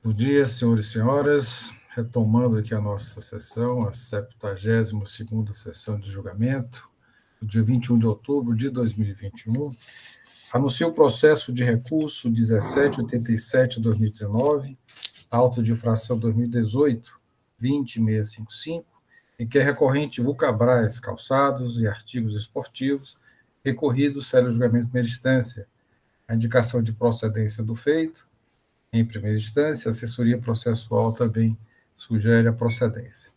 Bom dia, senhores e senhoras. Retomando aqui a nossa sessão, a 72ª sessão de julgamento, do dia 21 de outubro de 2021. Anuncio o processo de recurso 1787-2019, auto de infração 2018-20655, em que é recorrente Vulcabras Calçados e Artigos Esportivos, recorrido sério julgamento em primeira instância. A indicação de procedência do feito, em primeira instância, a assessoria processual também sugere a procedência.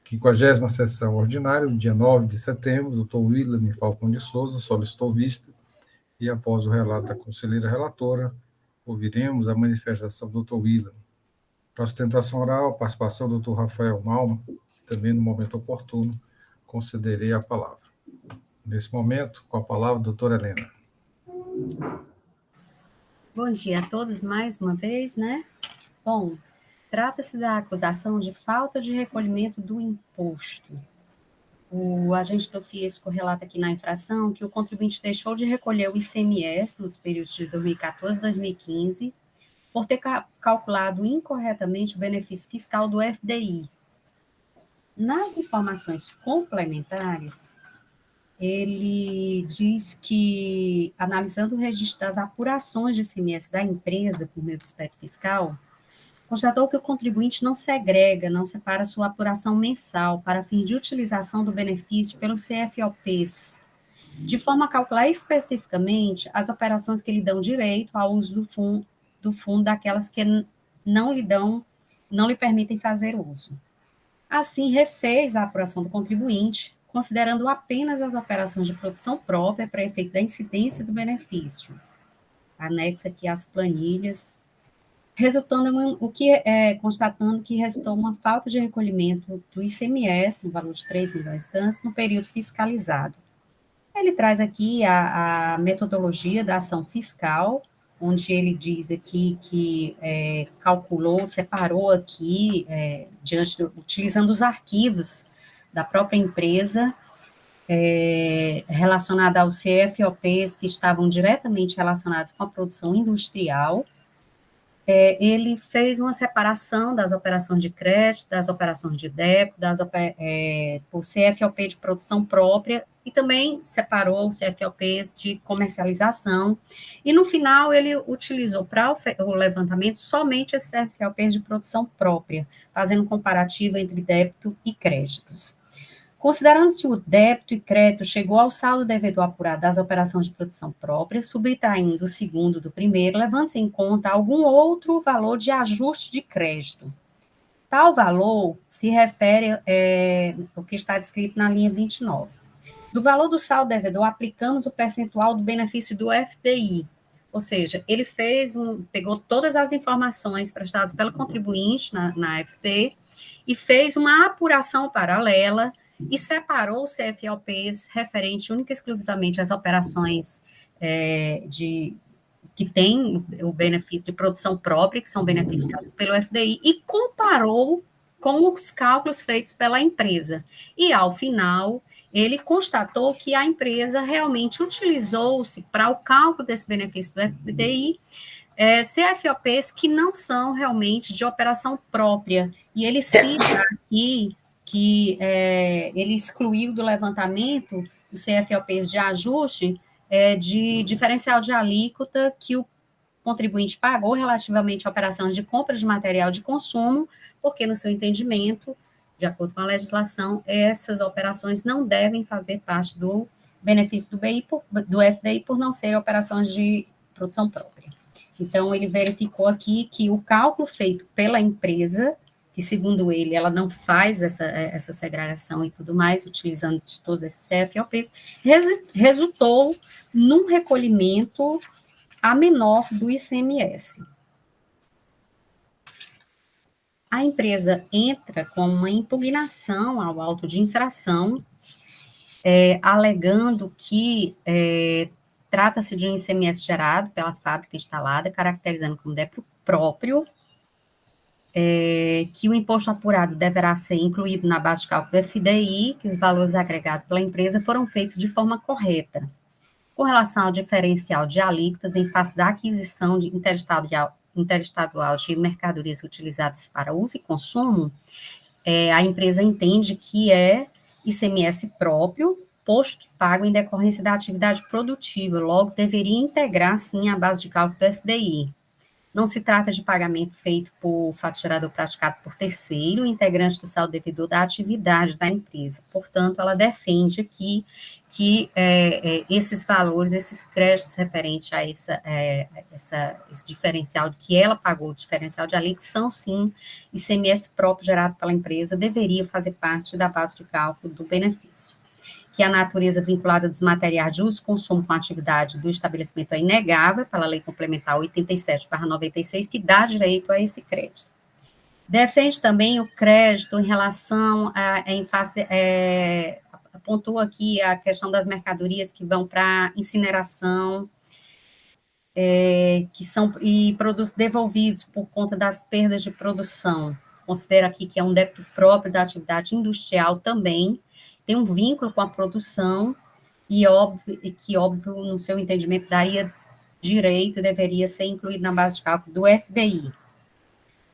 50ª sessão ordinária, no dia 9 de setembro, o doutor William Falcão de Souza solicitou vista e, após o relato da conselheira relatora, ouviremos a manifestação do doutor William. Para a sustentação oral, a participação do doutor Rafael Malma, também no momento oportuno, concederei a palavra. Nesse momento, com a palavra, doutora Helena. Bom dia a todos mais uma vez, né? Bom, trata-se da acusação de falta de recolhimento do imposto. O agente do fisco relata aqui na infração que o contribuinte deixou de recolher o ICMS nos períodos de 2014 e 2015 por ter calculado incorretamente o benefício fiscal do FDI. Nas informações complementares, ele diz que, analisando o registro das apurações de ICMS da empresa por meio do aspecto fiscal, constatou que o contribuinte não segrega, não separa sua apuração mensal para fim de utilização do benefício pelos CFOPs, de forma a calcular especificamente as operações que lhe dão direito ao uso do fundo daquelas que não lhe permitem fazer uso. Assim, refez a apuração do contribuinte, considerando apenas as operações de produção própria para efeito da incidência do benefício. Anexa aqui as planilhas, constatando que restou uma falta de recolhimento do ICMS, no valor de 3 milhões de anos, no período fiscalizado. Ele traz aqui a metodologia da ação fiscal, onde ele diz aqui que calculou, separou aqui, utilizando os arquivos da própria empresa, relacionada aos CFOPs que estavam diretamente relacionados com a produção industrial. Ele fez uma separação das operações de crédito, das operações de débito, por CFOP de produção própria, e também separou os CFOPs de comercialização, e no final ele utilizou para o levantamento somente os CFOPs de produção própria, fazendo um comparativo entre débito e créditos. Considerando-se o débito e crédito chegou ao saldo devedor apurado das operações de produção própria, subtraindo o segundo do primeiro, levando-se em conta algum outro valor de ajuste de crédito. Tal valor se refere ao que está descrito na linha 29. Do valor do saldo devedor, aplicamos o percentual do benefício do FDI, ou seja, ele pegou todas as informações prestadas pelo contribuinte na FT e fez uma apuração paralela e separou os CFOPs referente única e exclusivamente às operações que têm o benefício de produção própria, que são beneficiadas pelo FDI, e comparou com os cálculos feitos pela empresa. E, ao final, ele constatou que a empresa realmente utilizou-se para o cálculo desse benefício do FDI CFOPs que não são realmente de operação própria. E ele cita aqui que ele excluiu do levantamento os CFOPs de ajuste de diferencial de alíquota que o contribuinte pagou relativamente à operação de compra de material de consumo, porque, no seu entendimento, de acordo com a legislação, essas operações não devem fazer parte do benefício do FDI por não serem operações de produção própria. Então, ele verificou aqui que o cálculo feito pela empresa, que, segundo ele, ela não faz essa segregação e tudo mais, utilizando de todos esses CFOPs, resultou num recolhimento a menor do ICMS. A empresa entra com uma impugnação ao auto de infração, alegando que trata-se de um ICMS gerado pela fábrica instalada, caracterizando como débito próprio, que o imposto apurado deverá ser incluído na base de cálculo do FDI, que os valores agregados pela empresa foram feitos de forma correta. Com relação ao diferencial de alíquotas em face da aquisição de interestado interestadual de mercadorias utilizadas para uso e consumo, a empresa entende que é ICMS próprio, posto que pago em decorrência da atividade produtiva, logo deveria integrar, sim, a base de cálculo do FDI. Não se trata de pagamento feito por faturador praticado por terceiro, integrante do saldo devedor da atividade da empresa. Portanto, ela defende aqui que esses valores, esses créditos referentes a esse diferencial que ela pagou, o diferencial de alíquota, são sim ICMS próprio gerado pela empresa, deveria fazer parte da base de cálculo do benefício. Que a natureza vinculada dos materiais de uso e consumo com a atividade do estabelecimento é inegável pela Lei Complementar 87/96, que dá direito a esse crédito. Defende também o crédito em relação pontua aqui a questão das mercadorias que vão para incineração, que são e produtos devolvidos por conta das perdas de produção. Considera aqui que é um débito próprio da atividade industrial também, tem um vínculo com a produção e óbvio, no seu entendimento, daria direito, deveria ser incluído na base de cálculo do FDI.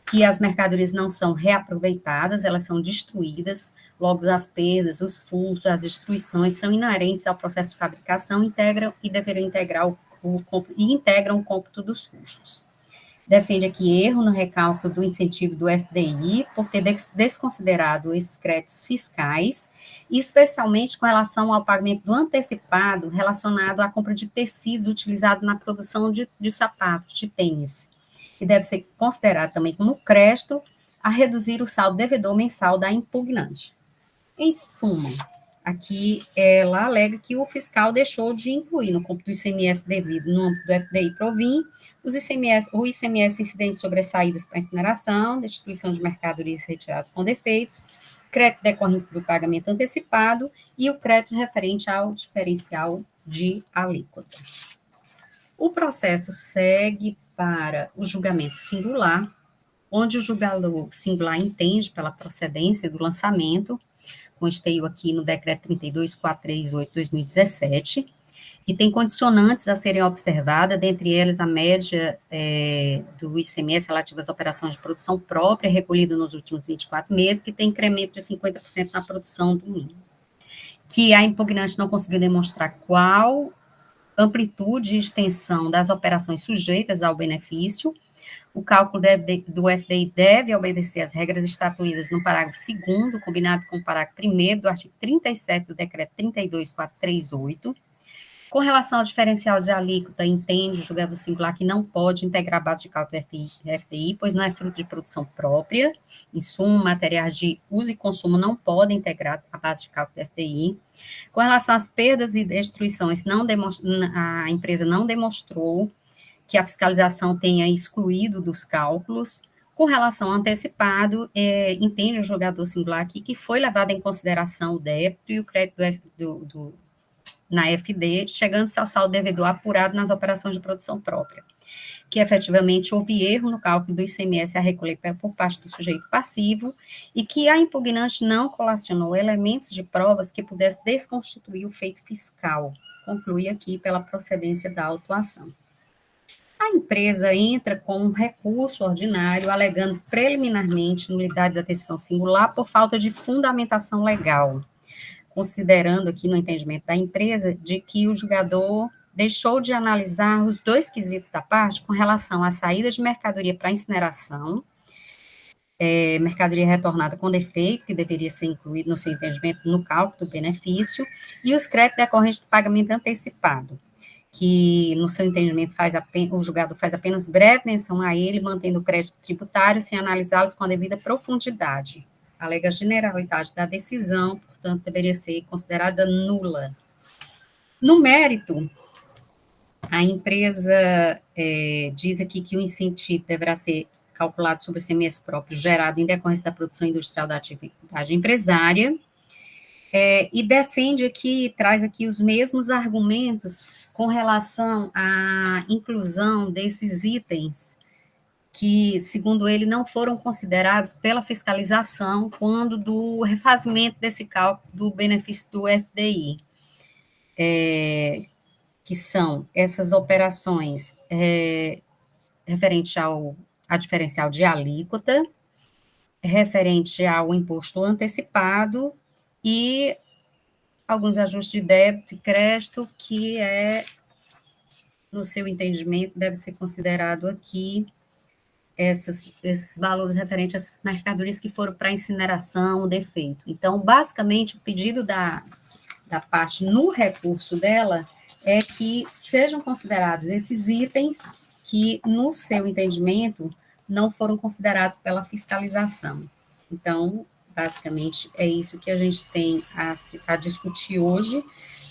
Que as mercadorias não são reaproveitadas, elas são destruídas, logo as perdas, os furtos, as destruições são inerentes ao processo de fabricação, integram e deveriam integrar integram o cômputo dos custos. Defende aqui erro no recálculo do incentivo do FDI por ter desconsiderado esses créditos fiscais, especialmente com relação ao pagamento do antecipado relacionado à compra de tecidos utilizados na produção de sapatos, de tênis, que deve ser considerado também como crédito a reduzir o saldo devedor mensal da impugnante. Em suma, aqui ela alega que o fiscal deixou de incluir no cômputo do ICMS devido no âmbito do FDI Provim o ICMS incidente sobre as saídas para incineração, destituição de mercadorias retiradas com defeitos, crédito decorrente do pagamento antecipado e o crédito referente ao diferencial de alíquota. O processo segue para o julgamento singular, onde o julgador singular entende pela procedência do lançamento, com esteio aqui no decreto 32.438/2017, e tem condicionantes a serem observadas, dentre elas a média do ICMS relativa às operações de produção própria, recolhida nos últimos 24 meses, que tem incremento de 50% na produção do mínimo. Que a impugnante não conseguiu demonstrar qual amplitude e extensão das operações sujeitas ao benefício. O cálculo do FDI deve obedecer às regras estatuídas no parágrafo 2º, combinado com o parágrafo 1º do artigo 37 do decreto 32.438. Com relação ao diferencial de alíquota, entende o julgador singular que não pode integrar a base de cálculo do FDI, pois não é fruto de produção própria. Em suma, materiais de uso e consumo não podem integrar a base de cálculo do FDI. Com relação às perdas e destruições, a empresa não demonstrou que a fiscalização tenha excluído dos cálculos. Com relação ao antecipado, entende o julgador singular aqui que foi levado em consideração o débito e o crédito na FD, chegando-se ao saldo devedor apurado nas operações de produção própria, que efetivamente houve erro no cálculo do ICMS a recolher por parte do sujeito passivo e que a impugnante não colacionou elementos de provas que pudesse desconstituir o feito fiscal. Conclui aqui pela procedência da autuação. A empresa entra com um recurso ordinário, alegando preliminarmente nulidade da decisão singular por falta de fundamentação legal, considerando aqui no entendimento da empresa de que o julgador deixou de analisar os dois quesitos da parte com relação à saída de mercadoria para incineração, mercadoria retornada com defeito, que deveria ser incluído no seu entendimento no cálculo do benefício, e os créditos decorrentes do pagamento antecipado, que no seu entendimento o julgador faz apenas breve menção a ele, mantendo o crédito tributário sem analisá-los com a devida profundidade. Alega a generalidade da decisão, portanto, deveria ser considerada nula. No mérito, a empresa diz aqui que o incentivo deverá ser calculado sobre o ICMS próprio gerado em decorrência da produção industrial da atividade empresária, e defende aqui, traz aqui os mesmos argumentos com relação à inclusão desses itens que, segundo ele, não foram considerados pela fiscalização quando do refazimento desse cálculo do benefício do FDI, que são essas operações referente a diferencial de alíquota, referente ao imposto antecipado e alguns ajustes de débito e crédito, que no seu entendimento, deve ser considerado aqui esses valores referentes a essas mercadorias que foram para incineração, defeito. Então, basicamente, o pedido da parte no recurso dela é que sejam considerados esses itens que, no seu entendimento, não foram considerados pela fiscalização. Então, basicamente, é isso que a gente tem a discutir hoje,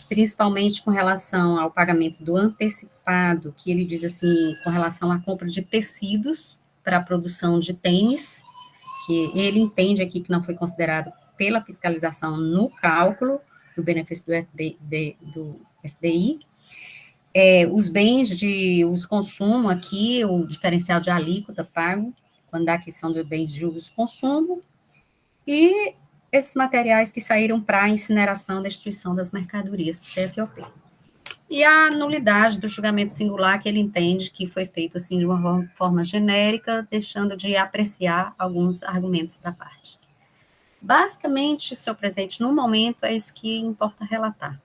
principalmente com relação ao pagamento do antecipado, que ele diz assim, com relação à compra de tecidos para a produção de tênis, que ele entende aqui que não foi considerado pela fiscalização no cálculo do benefício do FDI. Os bens de uso e consumo aqui, o diferencial de alíquota pago, quando dá aquisição de bens de uso e consumo, e esses materiais que saíram para a incineração e destruição das mercadorias, TFOP. E a nulidade do julgamento singular, que ele entende que foi feito assim de uma forma genérica, deixando de apreciar alguns argumentos da parte. Basicamente, senhor presidente, no momento é isso que importa relatar.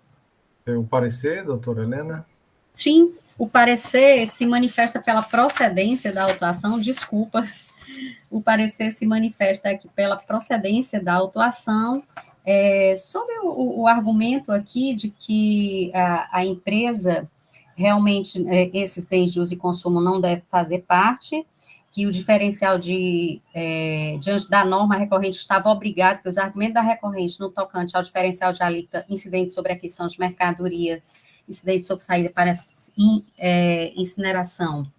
O parecer, doutora Helena? Sim, o parecer se manifesta pela procedência da autuação, desculpa, o parecer se manifesta aqui pela procedência da autuação, sobre o argumento aqui de que a empresa realmente, esses bens de uso e consumo não deve fazer parte, que o diferencial diante da norma recorrente estava obrigado, que os argumentos da recorrente no tocante ao diferencial de alíquota incidente sobre aquisição de mercadoria, incidente sobre saída para incineração,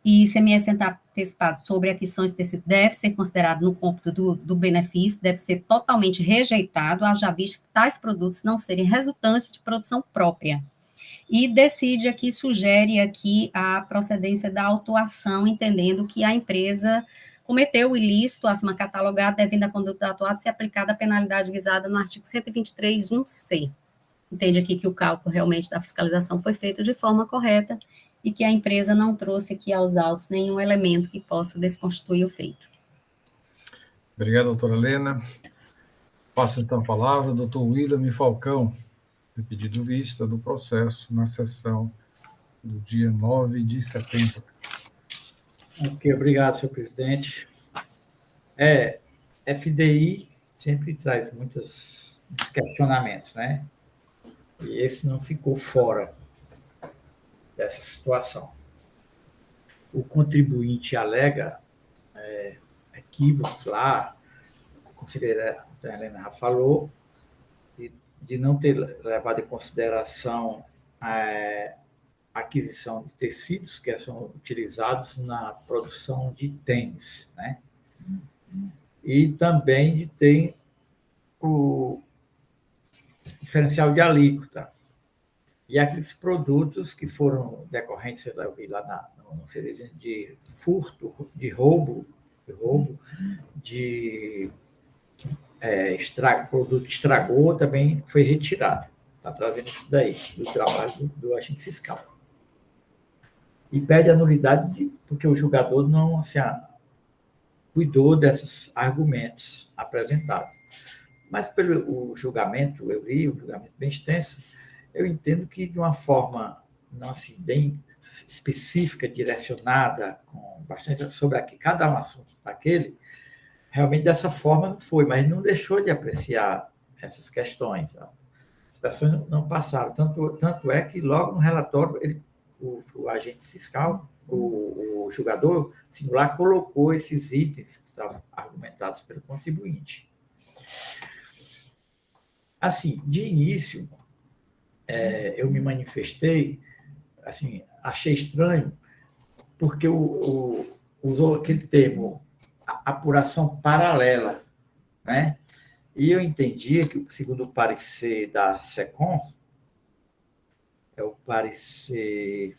e ICMS antecipado sobre aquisições desse deve ser considerado no cômputo do benefício, deve ser totalmente rejeitado, haja vista que tais produtos não serem resultantes de produção própria. E decide aqui, sugere aqui a procedência da autuação, entendendo que a empresa cometeu o ilícito acima catalogado, devendo a conduta atuada ser aplicada a penalidade guisada no artigo 123.1c. Entende aqui que o cálculo realmente da fiscalização foi feito de forma correta e que a empresa não trouxe aqui aos autos nenhum elemento que possa desconstituir o feito. Obrigado, doutora Helena. Passo então a palavra ao doutor William Falcão, de pedido vista do processo na sessão do dia 9 de setembro. Ok, obrigado, senhor presidente. FDI sempre traz muitos questionamentos, né? E esse não ficou fora dessa situação. O contribuinte alega equívocos lá, a conselheira Helena já falou, de não ter levado em consideração a aquisição de tecidos que são utilizados na produção de tênis, né? E também de ter o diferencial de alíquota. E aqueles produtos que foram decorrentes, eu vi lá no serviço de furto, de roubo, produto estragou, também foi retirado. Está trazendo isso daí, do trabalho do agente fiscal. E pede a nulidade porque o julgador não cuidou desses argumentos apresentados. Mas pelo julgamento, eu li o julgamento bem extenso, eu entendo que de uma forma não assim, bem específica, direcionada, com bastante sobre cada um assunto daquele, realmente dessa forma não foi, mas não deixou de apreciar essas questões. As pessoas não passaram. Tanto é que logo no relatório, o agente fiscal, o julgador singular, colocou esses itens que estavam argumentados pelo contribuinte. Assim, de início, eu me manifestei, assim, achei estranho, porque usou aquele termo, apuração paralela, né? E eu entendia que, segundo o parecer da SECOM, é o parecer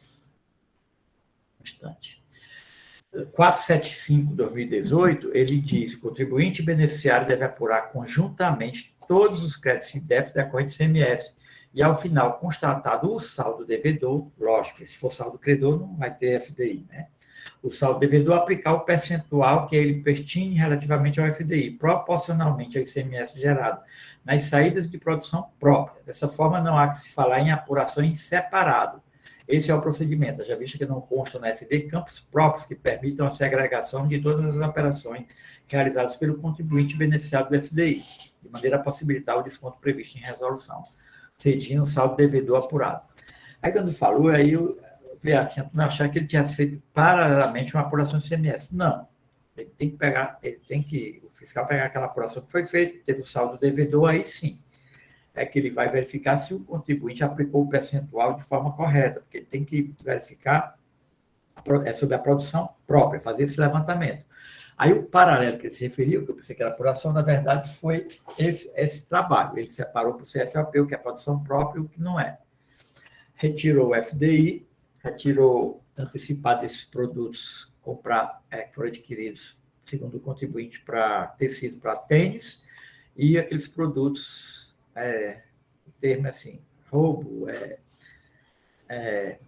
475/2018, ele diz que o contribuinte e beneficiário deve apurar conjuntamente todos os créditos e débitos decorrentes do ICMS, e, ao final, constatado o saldo devedor, lógico que se for saldo credor, não vai ter FDI, né? o saldo devedor, aplicar o percentual que ele pertine relativamente ao FDI, proporcionalmente ao ICMS gerado nas saídas de produção própria. Dessa forma, não há que se falar em apuração em separado. Esse é o procedimento, já visto que não constam na FDI campos próprios que permitam a segregação de todas as operações realizadas pelo contribuinte beneficiado do FDI, de maneira a possibilitar o desconto previsto em resolução, cedindo o saldo devedor apurado. Aí, quando falou, aí eu vi assim, não achar que ele tinha feito paralelamente uma apuração de ICMS. Não. O fiscal pegar aquela apuração que foi feita, teve o saldo devedor, aí sim. É que ele vai verificar se o contribuinte aplicou o percentual de forma correta, porque ele tem que verificar sobre a produção própria, fazer esse levantamento. Aí o paralelo que ele se referiu, que eu pensei que era apuração, na verdade foi esse trabalho. Ele separou para o CFAP o que é produção própria e o que não é. Retirou o FDI, retirou antecipado esses produtos que foram adquiridos, segundo o contribuinte, para tecido para tênis, e aqueles produtos, o termo é assim, roubo,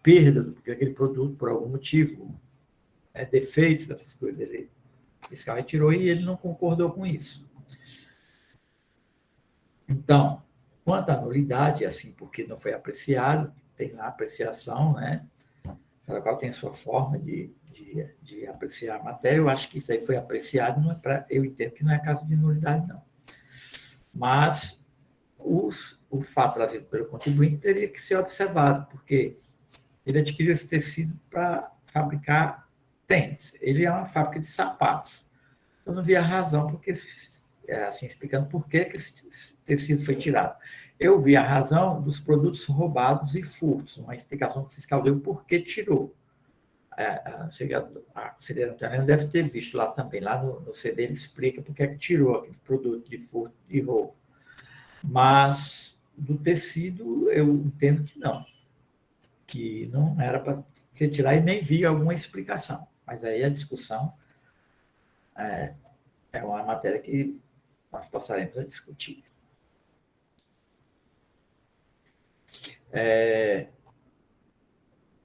perda daquele produto por algum motivo, defeitos, essas coisas. O fiscal retirou e ele não concordou com isso. Então, quanto à nulidade, assim, porque não foi apreciado, tem lá a apreciação, né? Cada qual tem sua forma de apreciar a matéria. Eu acho que isso aí foi apreciado, eu entendo que não é caso de nulidade, não. Mas o fato trazido pelo contribuinte teria que ser observado, porque ele adquiriu esse tecido para fabricar tênis. Ele é uma fábrica de sapatos. Eu não vi a razão, porque, assim, explicando por que esse tecido foi tirado. Eu vi a razão dos produtos roubados e furtos, uma explicação que o fiscal deu por que tirou. A conselheira Antônia deve ter visto lá também, lá no CD ele explica por que é que tirou aquele produto de furto e roubo. Mas do tecido eu entendo que não era para se tirar e nem vi alguma explicação. Mas aí a discussão é uma matéria que nós passaremos a discutir.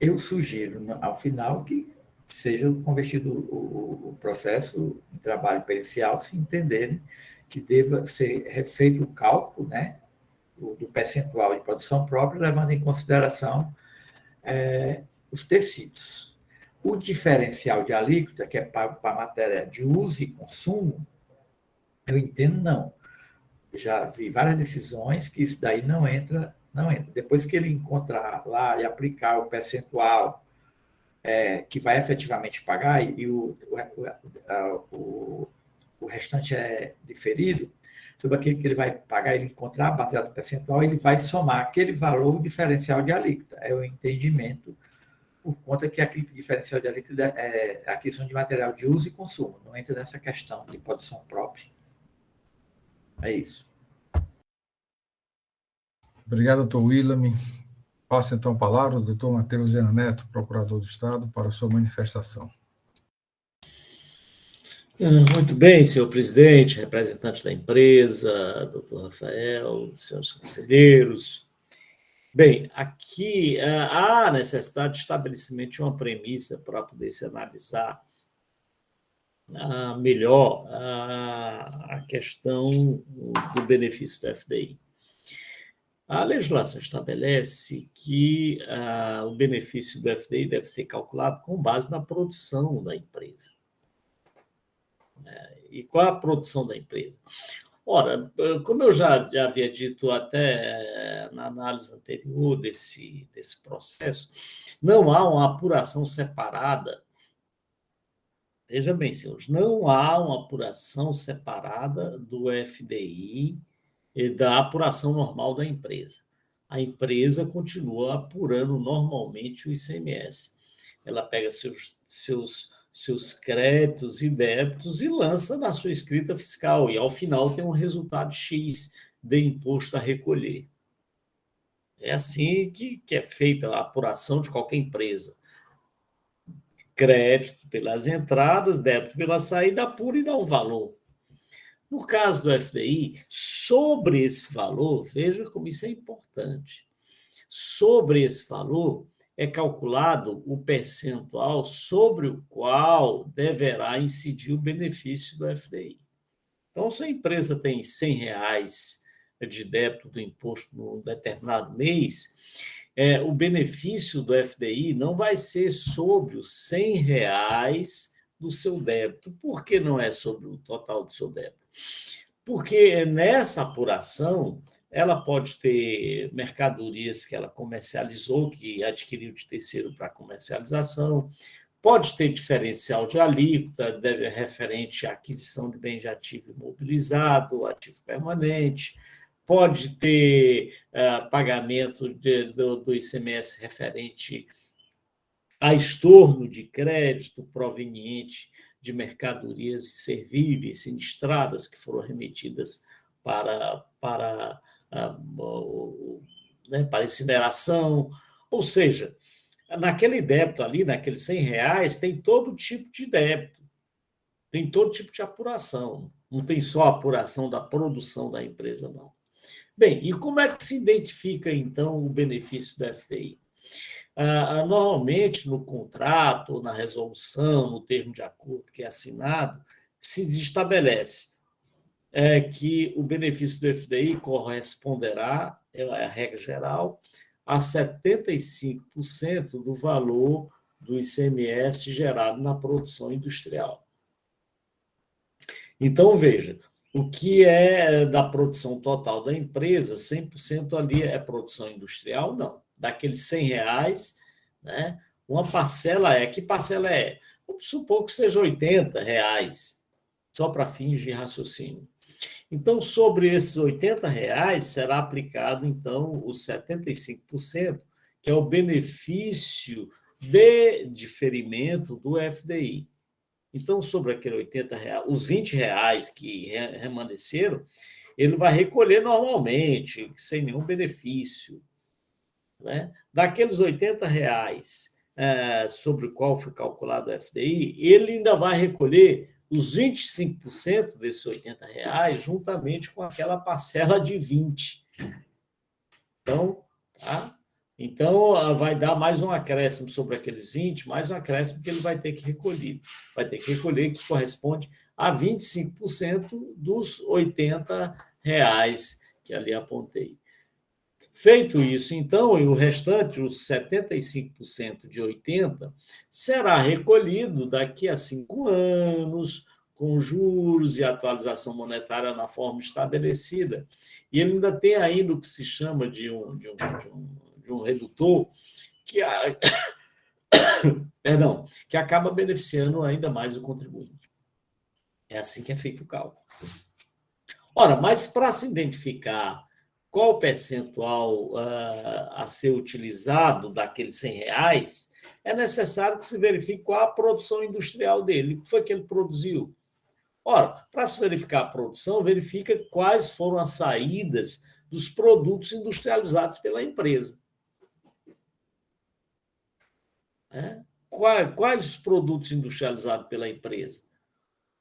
Eu sugiro, ao final, que seja convertido o processo em trabalho pericial, se entenderem que deva ser refeito o cálculo, né, do percentual de produção própria, levando em consideração os tecidos. O diferencial de alíquota, que é pago para a matéria de uso e consumo, eu entendo não. Já vi várias decisões que isso daí não entra. Depois que ele encontrar lá e aplicar o percentual que vai efetivamente pagar e o restante é diferido, sobre aquele que ele vai pagar, ele encontrar, baseado no percentual, ele vai somar aquele valor diferencial de alíquota. É o entendimento, por conta que aquele diferencial de alíquota é a aquisição de material de uso e consumo, não entra nessa questão de produção própria. É isso. Obrigado, doutor William. Passo então a palavra ao doutor Matheus Viana Neto, procurador do Estado, para a sua manifestação. Muito bem, senhor presidente, representante da empresa, doutor Rafael, senhores conselheiros. Bem, aqui há necessidade de estabelecimento de uma premissa para poder se analisar melhor a questão do benefício do FDI. A legislação estabelece que o benefício do FDI deve ser calculado com base na produção da empresa. E qual é a produção da empresa? Ora, como eu já havia dito até na análise anterior desse processo, não há uma apuração separada. Veja bem, senhores, não há uma apuração separada do FDI e da apuração normal da empresa. A empresa continua apurando normalmente o ICMS. Ela pega seus créditos e débitos e lança na sua escrita fiscal, e ao final tem um resultado X de imposto a recolher. É assim que é feita a apuração de qualquer empresa. Crédito pelas entradas, débito pela saída, apura e dá um valor. No caso do FDI, sobre esse valor, veja como isso é importante, sobre esse valor é calculado o percentual sobre o qual deverá incidir o benefício do FDI. Então, se a empresa tem R$ 100 de débito do imposto num determinado mês, o benefício do FDI não vai ser sobre os R$ 100 do seu débito. Por que não é sobre o total do seu débito? Porque nessa apuração, ela pode ter mercadorias que ela comercializou, que adquiriu de terceiro para comercialização, pode ter diferencial de alíquota referente à aquisição de bem de ativo imobilizado, ativo permanente, pode ter pagamento do ICMS referente a estorno de crédito proveniente de mercadorias inservíveis, sinistradas, que foram remetidas para incineração. Ou seja, naquele débito ali, naqueles R$ 100, tem todo tipo de débito, tem todo tipo de apuração. Não tem só a apuração da produção da empresa, não. Bem, e como é que se identifica, então, o benefício do FDI? Normalmente, no contrato, ou na resolução, no termo de acordo que é assinado, se estabelece que o benefício do FDI corresponderá, é a regra geral, a 75% do valor do ICMS gerado na produção industrial. Então, veja, o que é da produção total da empresa, 100% ali é produção industrial? Não. Daqueles R$ 100, né, uma parcela que parcela é? Vamos supor que seja R$ 80, só para fins de raciocínio. Então, sobre esses R$ 80, será aplicado, então, os 75%, que é o benefício de diferimento do FDI. Então, sobre aquele R$ 80, os R$ 20 que remanesceram, ele vai recolher normalmente, sem nenhum benefício. Né? Daqueles R$ 80 sobre o qual foi calculado o FDI, ele ainda vai recolher os 25% desses R$ 80 juntamente com aquela parcela de 20. Então, tá? Então, vai dar mais um acréscimo sobre aqueles 20, mais um acréscimo que ele vai ter que recolher. Vai ter que recolher, que corresponde a 25% dos R$ 80 que ali apontei. Feito isso, então, e o restante, os 75% de 80, será recolhido daqui a 5 anos, com juros e atualização monetária na forma estabelecida. E ele ainda tem ainda o que se chama de um redutor que acaba beneficiando ainda mais o contribuinte. É assim que é feito o cálculo. Ora, mas para se identificar qual o percentual a ser utilizado daqueles R$ 100, é necessário que se verifique qual a produção industrial dele, o que foi que ele produziu. Ora, para se verificar a produção, verifica quais foram as saídas dos produtos industrializados pela empresa. Quais os produtos industrializados pela empresa?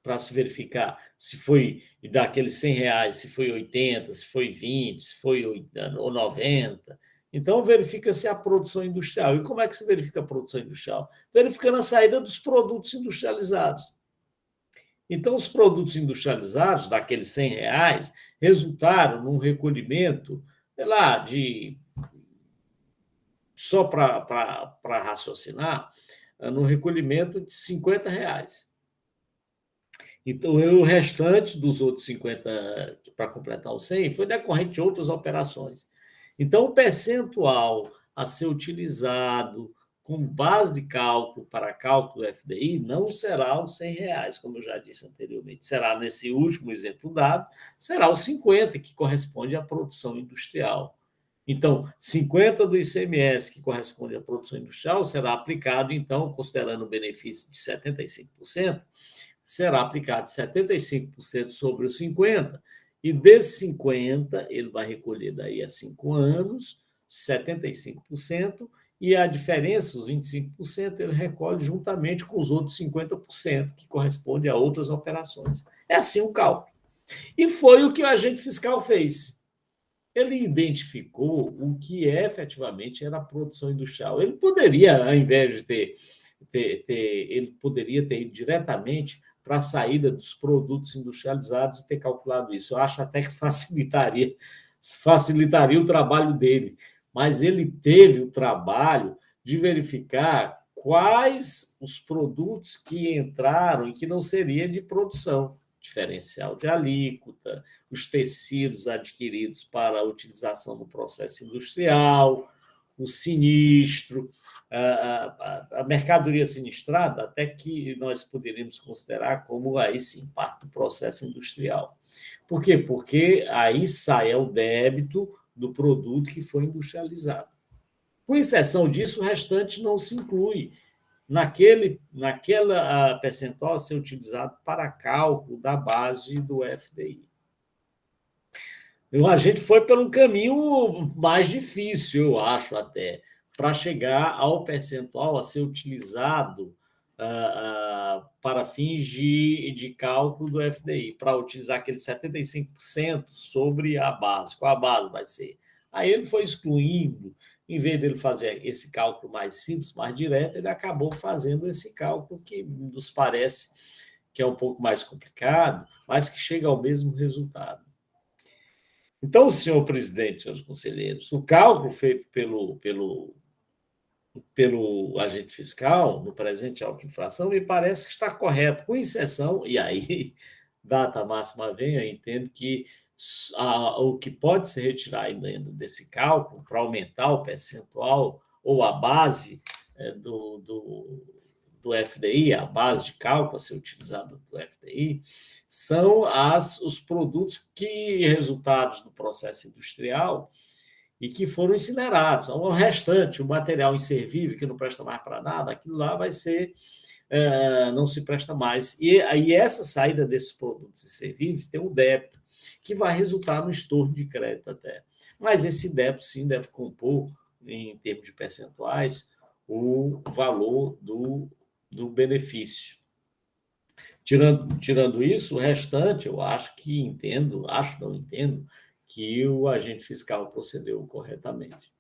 Para se verificar se foi daqueles R$ 100, se foi 80, se foi 20, se foi 90. Então, verifica-se a produção industrial. E como é que se verifica a produção industrial? Verificando a saída dos produtos industrializados. Então, os produtos industrializados, daqueles R$ 100, resultaram num recolhimento, sei lá, só para raciocinar, num recolhimento de R$ 50. Então, o restante dos outros 50, para completar os 100, foi decorrente de outras operações. Então, o percentual a ser utilizado com base de cálculo para cálculo do FDI não será os R$ 100, como eu já disse anteriormente. Será, nesse último exemplo dado, será os 50, que corresponde à produção industrial. Então, 50 do ICMS, que corresponde à produção industrial, será aplicado, então, considerando o benefício de 75%, será aplicado 75% sobre os 50%, e desses 50%, ele vai recolher daí a 5 anos, 75%, e a diferença, os 25%, ele recolhe juntamente com os outros 50%, que corresponde a outras operações. É assim o cálculo. E foi o que o agente fiscal fez. ele identificou o que efetivamente era a produção industrial. Ele poderia, ao invés de ele poderia ter ido diretamente para a saída dos produtos industrializados e ter calculado isso. Eu acho até que facilitaria o trabalho dele, mas ele teve o trabalho de verificar quais os produtos que entraram e que não seria de produção, diferencial de alíquota, os tecidos adquiridos para a utilização no processo industrial, o sinistro, a mercadoria sinistrada, até que nós poderíamos considerar como aí sim parte do processo industrial. Por quê? Porque aí sai o débito do produto que foi industrializado. Com exceção disso, o restante não se inclui naquela percentual a ser utilizado para cálculo da base do FDI. A gente foi por um caminho mais difícil, eu acho, até, para chegar ao percentual a ser utilizado para fins de cálculo do FDI, para utilizar aquele 75% sobre a base. Qual a base vai ser? Aí ele foi excluindo, em vez dele fazer esse cálculo mais simples, mais direto, ele acabou fazendo esse cálculo que nos parece que é um pouco mais complicado, mas que chega ao mesmo resultado. Então, senhor presidente, senhores conselheiros, o cálculo feito pelo agente fiscal no presente auto-infração me parece que está correto, com exceção, e aí, data máxima vem, eu entendo que o que pode ser retirado desse cálculo para aumentar o percentual ou a base do FDI, a base de cálculo a ser utilizada do FDI, são os produtos resultados do processo industrial e que foram incinerados. O restante, o material inservível, que não presta mais para nada, aquilo lá vai ser, não se presta mais. E aí essa saída desses produtos inservíveis tem um débito, que vai resultar no estorno de crédito até. Mas esse débito, sim, deve compor, em termos de percentuais, o valor do benefício. Tirando isso, o restante, eu acho não entendo, que o agente fiscal procedeu corretamente.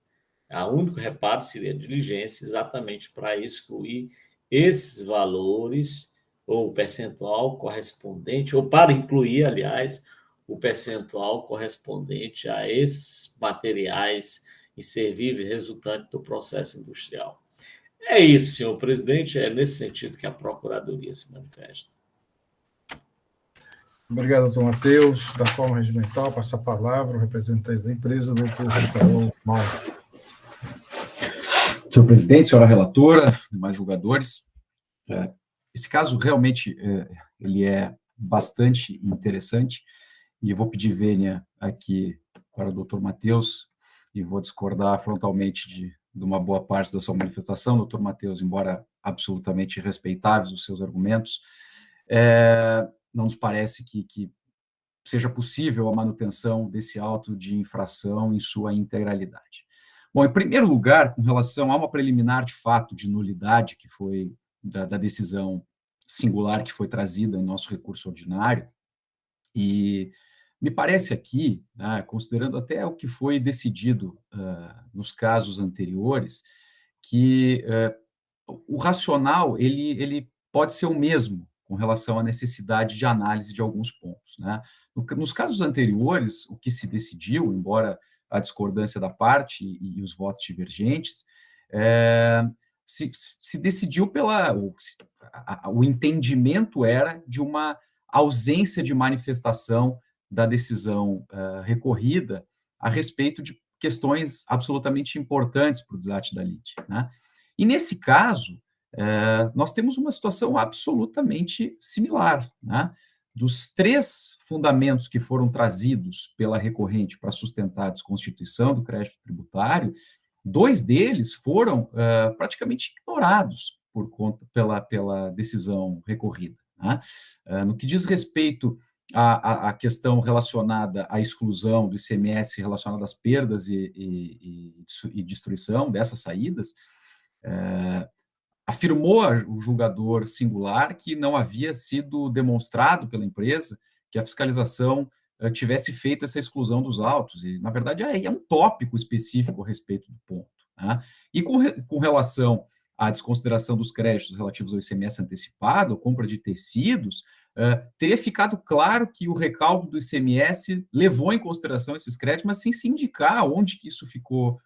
O único reparo seria a diligência exatamente para excluir esses valores, ou o percentual correspondente, ou para incluir, aliás, o percentual correspondente a esses materiais inservíveis resultantes do processo industrial. É isso, senhor presidente, é nesse sentido que a Procuradoria se manifesta. Obrigado, doutor Matheus. Da forma regimental, passa a palavra ao representante da empresa, doutor Rafael Mauro. Senhor presidente, senhora relatora, demais julgadores, esse caso realmente ele é bastante interessante e eu vou pedir vênia aqui para o doutor Matheus e vou discordar frontalmente de uma boa parte da sua manifestação, doutor Matheus, embora absolutamente respeitáveis os seus argumentos, não nos parece que seja possível a manutenção desse auto de infração em sua integralidade. Bom, em primeiro lugar, com relação a uma preliminar de fato de nulidade que foi da decisão singular que foi trazida em nosso recurso ordinário, e me parece aqui, considerando até o que foi decidido nos casos anteriores, que o racional ele pode ser o mesmo com relação à necessidade de análise de alguns pontos, né? Nos casos anteriores, o que se decidiu, embora a discordância da parte e os votos divergentes, se decidiu o entendimento era de uma ausência de manifestação da decisão recorrida a respeito de questões absolutamente importantes para o desate da lide, né? E nesse caso, nós temos uma situação absolutamente similar, né? Dos 3 fundamentos que foram trazidos pela recorrente para sustentar a desconstituição do crédito tributário, 2 deles foram praticamente ignorados pela decisão recorrida, né? No que diz respeito à questão relacionada à exclusão do ICMS relacionada às perdas e destruição dessas saídas, afirmou o julgador singular que não havia sido demonstrado pela empresa que a fiscalização tivesse feito essa exclusão dos autos. E, na verdade, é um tópico específico a respeito do ponto. Né? E com relação à desconsideração dos créditos relativos ao ICMS antecipado, compra de tecidos, teria ficado claro que o recálculo do ICMS levou em consideração esses créditos, mas sem se indicar onde que isso ficou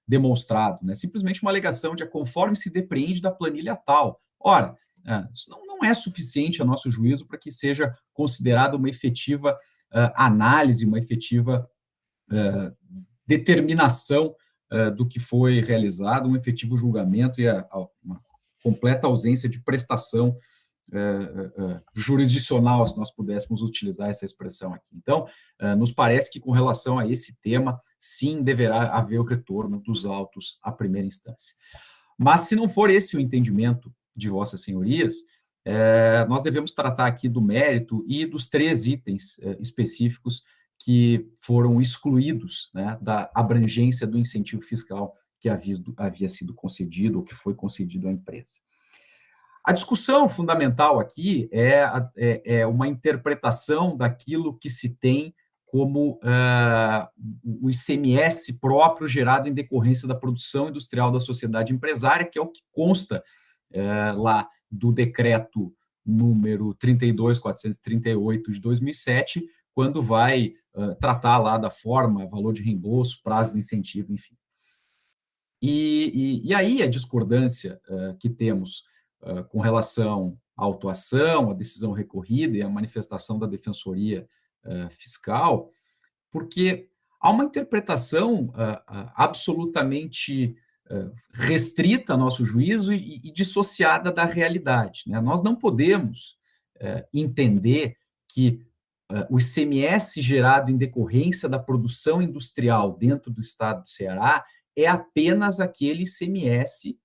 demonstrado. Né? Simplesmente uma alegação de conforme se depreende da planilha tal. Ora, isso não é suficiente, a nosso juízo, para que seja considerada uma efetiva análise, uma efetiva determinação do que foi realizado, um efetivo julgamento e uma completa ausência de prestação jurisdicional, se nós pudéssemos utilizar essa expressão aqui. Então, nos parece que, com relação a esse tema, sim, deverá haver o retorno dos autos à primeira instância. Mas, se não for esse o entendimento de vossas senhorias, nós devemos tratar aqui do mérito e dos 3 itens específicos que foram excluídos, né, da abrangência do incentivo fiscal que havia sido concedido ou que foi concedido à empresa. A discussão fundamental aqui é uma interpretação daquilo que se tem como o ICMS próprio gerado em decorrência da produção industrial da sociedade empresária, que é o que consta lá do decreto número 32.438 de 2007, quando vai tratar lá da forma, valor de reembolso, prazo do incentivo, enfim. E aí a discordância que temos com relação à autuação, à decisão recorrida e à manifestação da defensoria fiscal, porque há uma interpretação absolutamente restrita a nosso juízo e dissociada da realidade. Né? Nós não podemos entender que o ICMS gerado em decorrência da produção industrial dentro do estado do Ceará é apenas aquele ICMS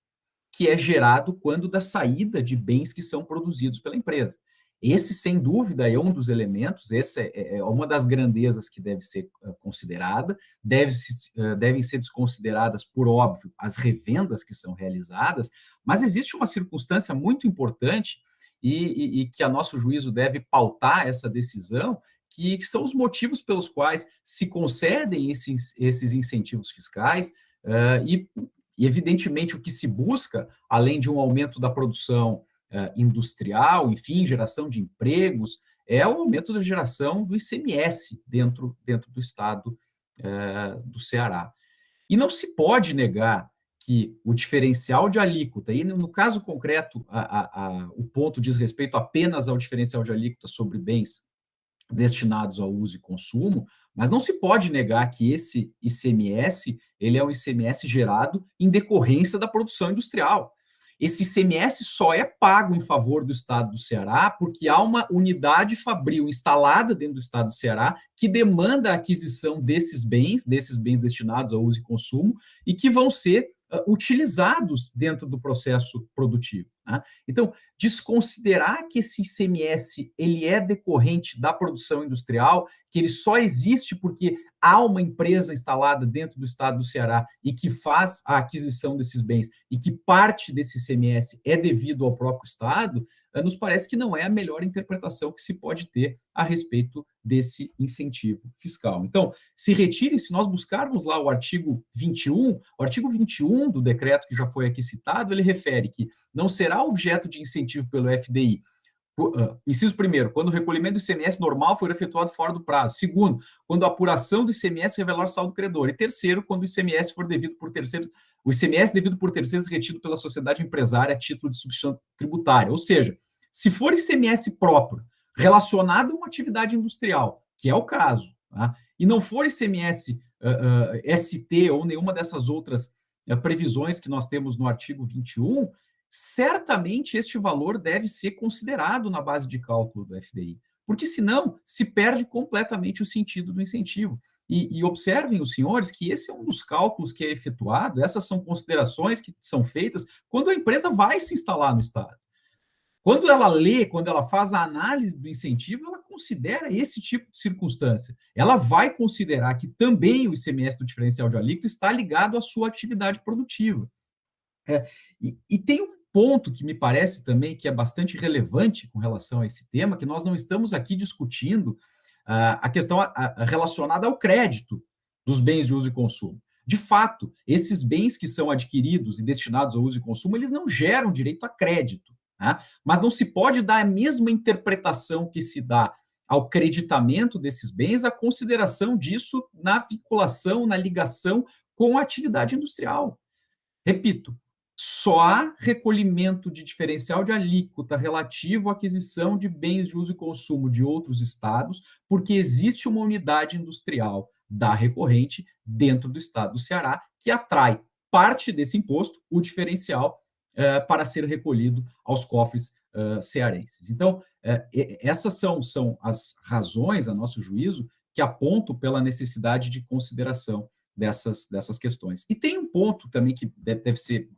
que é gerado quando da saída de bens que são produzidos pela empresa. Esse, sem dúvida, é um dos elementos, essa é uma das grandezas que deve ser considerada, devem ser desconsideradas, por óbvio, as revendas que são realizadas, mas existe uma circunstância muito importante e que, a nosso juízo, deve pautar essa decisão, que são os motivos pelos quais se concedem esses incentivos fiscais e, evidentemente, o que se busca, além de um aumento da produção industrial, enfim, geração de empregos, é o aumento da geração do ICMS dentro do estado do Ceará. E não se pode negar que o diferencial de alíquota, e no caso concreto, o ponto diz respeito apenas ao diferencial de alíquota sobre bens destinados ao uso e consumo, mas não se pode negar que esse ICMS, ele é um ICMS gerado em decorrência da produção industrial. Esse ICMS só é pago em favor do estado do Ceará porque há uma unidade fabril instalada dentro do estado do Ceará que demanda a aquisição desses bens destinados ao uso e consumo e que vão ser utilizados dentro do processo produtivo. Né? Então, desconsiderar que esse ICMS ele é decorrente da produção industrial, que ele só existe porque há uma empresa instalada dentro do estado do Ceará e que faz a aquisição desses bens e que parte desse ICMS é devido ao próprio estado, nos parece que não é a melhor interpretação que se pode ter a respeito desse incentivo fiscal. Então, se retire, se nós buscarmos lá o artigo 21 do decreto que já foi aqui citado, ele refere que não será objeto de incentivo pelo FDI. Inciso primeiro, quando o recolhimento do ICMS normal for efetuado fora do prazo. Segundo, quando a apuração do ICMS revelar saldo credor. E terceiro, quando o ICMS for devido por terceiros, o ICMS devido por terceiros retido pela sociedade empresária a título de substituição tributária. Ou seja, se for ICMS próprio relacionado a uma atividade industrial, que é o caso, tá? E não for ICMS ST ou nenhuma dessas outras previsões que nós temos no artigo 21, certamente este valor deve ser considerado na base de cálculo do FDI, porque senão se perde completamente o sentido do incentivo. E observem os senhores que esse é um dos cálculos que é efetuado, essas são considerações que são feitas quando a empresa vai se instalar no estado. Quando ela lê, quando ela faz a análise do incentivo, ela considera esse tipo de circunstância. Ela vai considerar que também o ICMS do diferencial de alíquota está ligado à sua atividade produtiva. E tem um ponto que me parece também que é bastante relevante com relação a esse tema, que nós não estamos aqui discutindo a questão relacionada ao crédito dos bens de uso e consumo. De fato, esses bens que são adquiridos e destinados ao uso e consumo, eles não geram direito a crédito, né? Mas não se pode dar a mesma interpretação que se dá ao creditamento desses bens, a consideração disso na vinculação, na ligação com a atividade industrial. Repito, só há recolhimento de diferencial de alíquota relativo à aquisição de bens de uso e consumo de outros estados, porque existe uma unidade industrial da recorrente dentro do estado do Ceará que atrai parte desse imposto, o diferencial, para ser recolhido aos cofres cearenses. Então, essas são as razões, a nosso juízo, que apontam pela necessidade de consideração dessas questões. E tem um ponto também que deve ser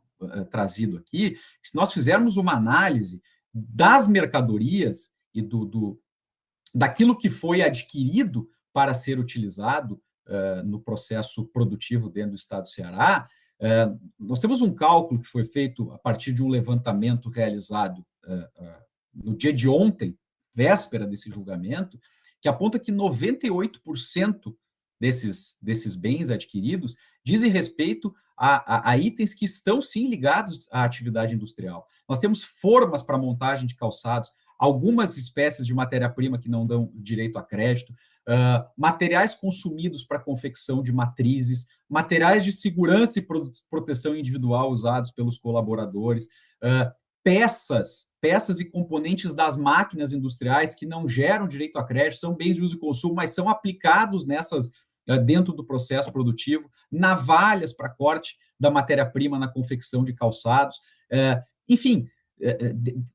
trazido aqui, que se nós fizermos uma análise das mercadorias e daquilo que foi adquirido para ser utilizado no processo produtivo dentro do estado do Ceará, nós temos um cálculo que foi feito a partir de um levantamento realizado no dia de ontem, véspera desse julgamento, que aponta que 98% desses bens adquiridos dizem respeito a itens que estão, sim, ligados à atividade industrial. Nós temos formas para montagem de calçados, algumas espécies de matéria-prima que não dão direito a crédito, materiais consumidos para confecção de matrizes, materiais de segurança e proteção individual usados pelos colaboradores, peças e componentes das máquinas industriais que não geram direito a crédito, são bens de uso e consumo, mas são aplicados dentro do processo produtivo, navalhas para corte da matéria-prima na confecção de calçados, enfim,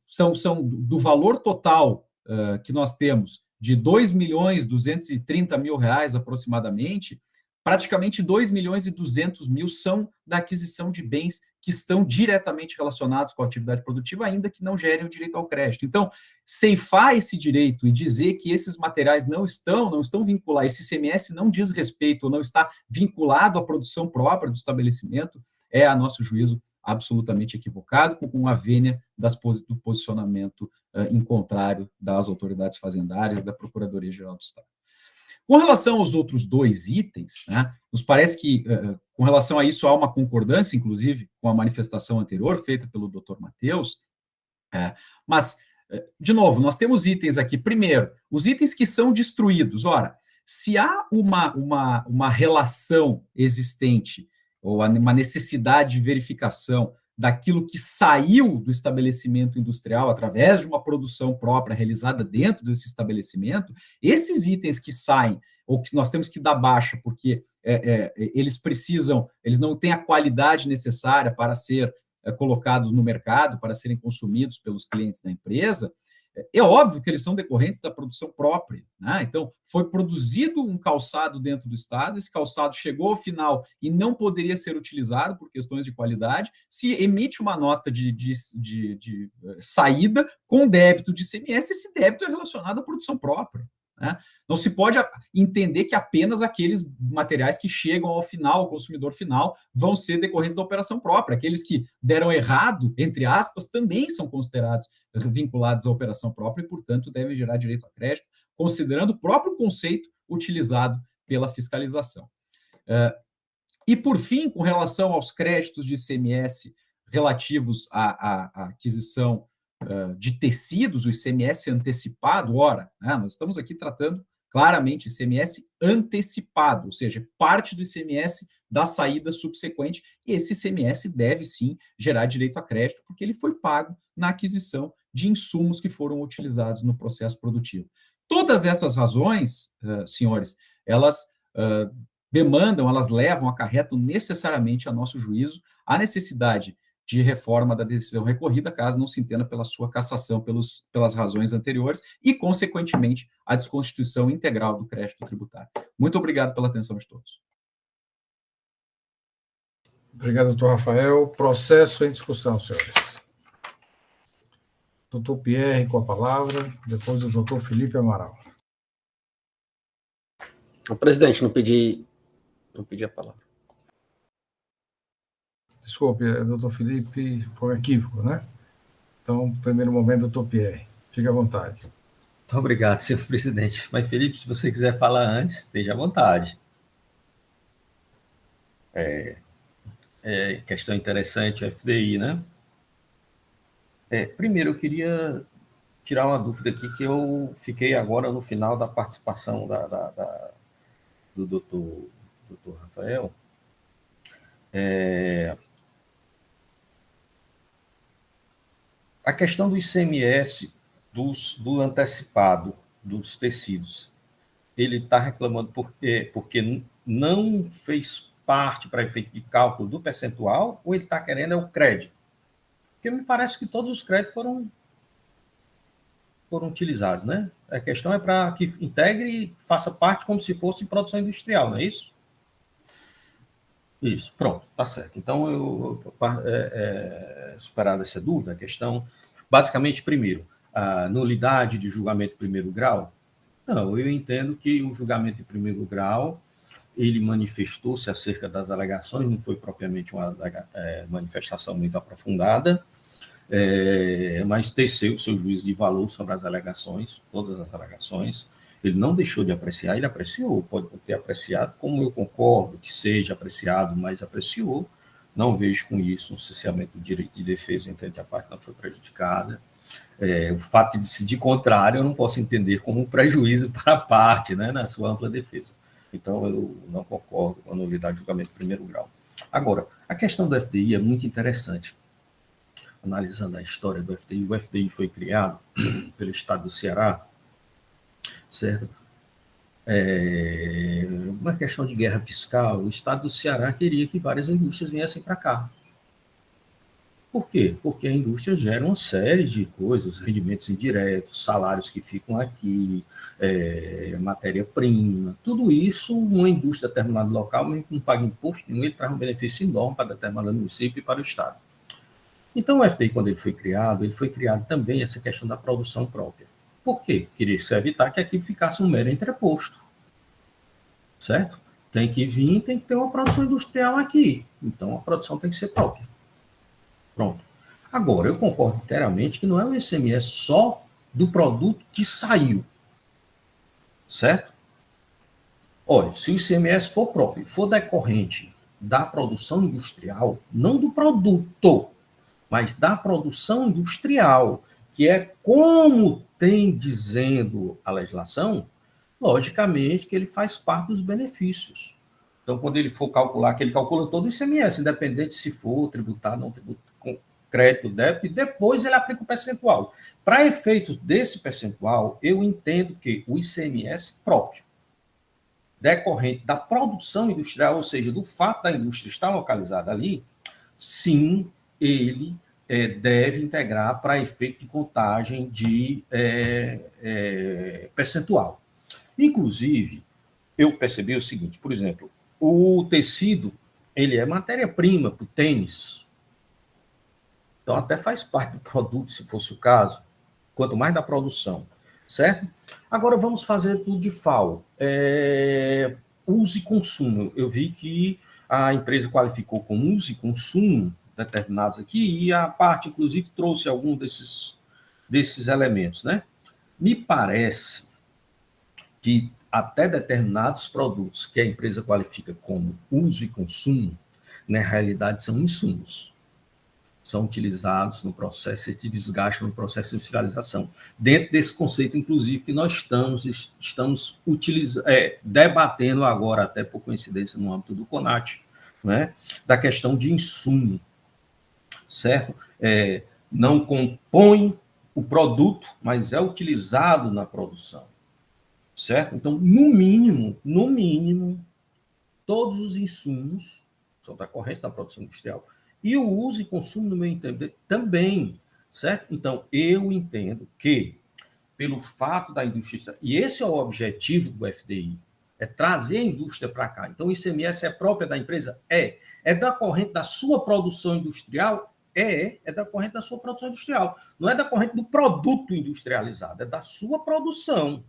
são do valor total que nós temos de R$ 2.230.000 aproximadamente, praticamente 2.200.000 são da aquisição de bens que estão diretamente relacionados com a atividade produtiva, ainda que não gerem o direito ao crédito. Então, ceifar esse direito e dizer que esses materiais não estão vinculados, esse ICMS não diz respeito ou não está vinculado à produção própria do estabelecimento, a nosso juízo, absolutamente equivocado, com a vênia do posicionamento em contrário das autoridades fazendárias e da Procuradoria-Geral do Estado. Com relação aos outros dois itens, né, nos parece que, com relação a isso, há uma concordância, inclusive, com a manifestação anterior, feita pelo Dr. Matheus, mas, de novo, nós temos itens aqui. Primeiro, os itens que são destruídos. Ora, se há uma relação existente, ou uma necessidade de verificação daquilo que saiu do estabelecimento industrial através de uma produção própria realizada dentro desse estabelecimento, esses itens que saem, ou que nós temos que dar baixa, porque eles não têm a qualidade necessária para ser colocados no mercado, para serem consumidos pelos clientes da empresa, é óbvio que eles são decorrentes da produção própria, né? Então, foi produzido um calçado dentro do estado, esse calçado chegou ao final e não poderia ser utilizado por questões de qualidade, se emite uma nota de saída com débito de ICMS, esse débito é relacionado à produção própria, né? Não se pode entender que apenas aqueles materiais que chegam ao final, ao consumidor final, vão ser decorrentes da operação própria. Aqueles que deram errado, entre aspas, também são considerados vinculados à operação própria e, portanto, devem gerar direito a crédito, considerando o próprio conceito utilizado pela fiscalização. E, por fim, com relação aos créditos de ICMS relativos à aquisição de tecidos, o ICMS antecipado, nós estamos aqui tratando claramente ICMS antecipado, ou seja, parte do ICMS da saída subsequente, e esse ICMS deve sim gerar direito a crédito, porque ele foi pago na aquisição de insumos que foram utilizados no processo produtivo. Todas essas razões, senhores, elas elas levam, acarretam necessariamente, a nosso juízo, a necessidade de reforma da decisão recorrida, caso não se entenda pela sua cassação pelas razões anteriores e, consequentemente, a desconstituição integral do crédito tributário. Muito obrigado pela atenção de todos. Obrigado, doutor Rafael. Processo em discussão, senhores. Doutor Pierre com a palavra, depois o doutor Felipe Amaral. Presidente, não pedi a palavra. Desculpe, doutor Felipe, foi um equívoco, né? Então, primeiro momento, doutor Pierre. Fique à vontade. Obrigado, senhor presidente. Mas, Felipe, se você quiser falar antes, esteja à vontade. Questão interessante, o FDI, né? Primeiro, eu queria tirar uma dúvida aqui, que eu fiquei agora no final da participação do doutor Rafael. A questão do ICMS do antecipado dos tecidos, ele está reclamando porque não fez parte para efeito de cálculo do percentual, ou ele está querendo o crédito? Porque me parece que todos os créditos foram utilizados, né? A questão é para que integre e faça parte como se fosse produção industrial, não é isso? Isso, pronto, tá certo. Então, superada essa dúvida, a questão, basicamente, primeiro, a nulidade de julgamento de primeiro grau. Não, eu entendo que o julgamento de primeiro grau, ele manifestou-se acerca das alegações, não foi propriamente uma manifestação muito aprofundada, mas teceu o seu juízo de valor sobre as alegações, todas as alegações. Ele não deixou de apreciar, ele apreciou, pode ter apreciado, como eu concordo que seja apreciado, mas apreciou. Não vejo com isso um cerceamento do direito de defesa, entende que a parte não foi prejudicada. O fato de decidir contrário, eu não posso entender como um prejuízo para a parte, né, na sua ampla defesa. Então, eu não concordo com a nulidade de julgamento de primeiro grau. Agora, a questão do FDI é muito interessante. Analisando a história do FDI, o FDI foi criado pelo Estado do Ceará, certo? Uma questão de guerra fiscal, o Estado do Ceará queria que várias indústrias viessem para cá. Por quê? Porque a indústria gera uma série de coisas, rendimentos indiretos, salários que ficam aqui, matéria-prima, tudo isso, uma indústria determinada local, não paga imposto nenhum, ele traz um benefício enorme para determinado município e para o Estado. Então, o FDI, quando ele foi criado também essa questão da produção própria. Por quê? Queria-se evitar que aqui ficasse um mero entreposto, certo? Tem que vir, tem que ter uma produção industrial aqui. Então, a produção tem que ser própria. Pronto. Agora, eu concordo inteiramente que não é o ICMS só do produto que saiu, certo? Olha, se o ICMS for próprio, for decorrente da produção industrial, não do produto, mas da produção industrial, que é como tem dizendo a legislação, logicamente que ele faz parte dos benefícios. Então, quando ele for calcular, que ele calcula todo o ICMS, independente se for tributado, não tributado, com crédito, débito, e depois ele aplica o percentual. Para efeitos desse percentual, eu entendo que o ICMS próprio, decorrente da produção industrial, ou seja, do fato da indústria estar localizada ali, sim, ele deve integrar para efeito de contagem de percentual. Inclusive, eu percebi o seguinte, por exemplo, o tecido, ele é matéria-prima para o tênis. Então, até faz parte do produto, se fosse o caso, quanto mais da produção, certo? Agora, vamos fazer tudo de FAO. Uso e consumo. Eu vi que a empresa qualificou como uso e consumo determinados aqui, e a parte, inclusive, trouxe algum desses elementos, né? Me parece que até determinados produtos que a empresa qualifica como uso e consumo, na realidade, são insumos. São utilizados no processo de desgaste, no processo de industrialização. Dentro desse conceito, inclusive, que nós estamos debatendo agora, até por coincidência, no âmbito do CONAT, né, da questão de insumo, certo? Não compõe o produto, mas é utilizado na produção, certo? Então, no mínimo, todos os insumos são decorrentes da produção industrial. E o uso e consumo, no meu entender, também, certo? Então, eu entendo que, pelo fato da indústria, e esse é o objetivo do FDI, é trazer a indústria para cá. Então, o ICMS é própria da empresa? É decorrente da sua produção industrial? É decorrente da sua produção industrial. Não é decorrente do produto industrializado, é da sua produção.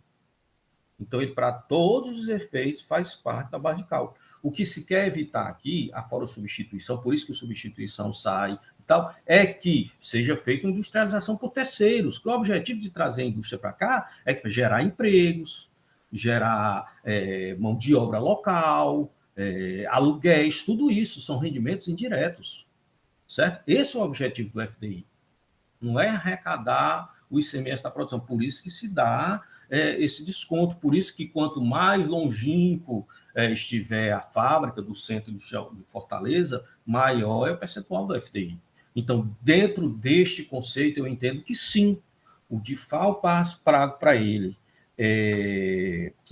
Então, ele, para todos os efeitos, faz parte da base de cálculo. O que se quer evitar aqui, a fora substituição, por isso que a substituição sai, tal, é que seja feita industrialização por terceiros, que o objetivo de trazer a indústria para cá é gerar empregos, gerar mão de obra local, aluguéis, tudo isso são rendimentos indiretos, certo? Esse é o objetivo do FDI. Não é arrecadar o ICMS da produção, por isso que se dá esse desconto, por isso que quanto mais longínquo estiver a fábrica do centro industrial de Fortaleza, maior é o percentual do FDI. Então, dentro deste conceito, eu entendo que sim, o DIFAL pago para ele,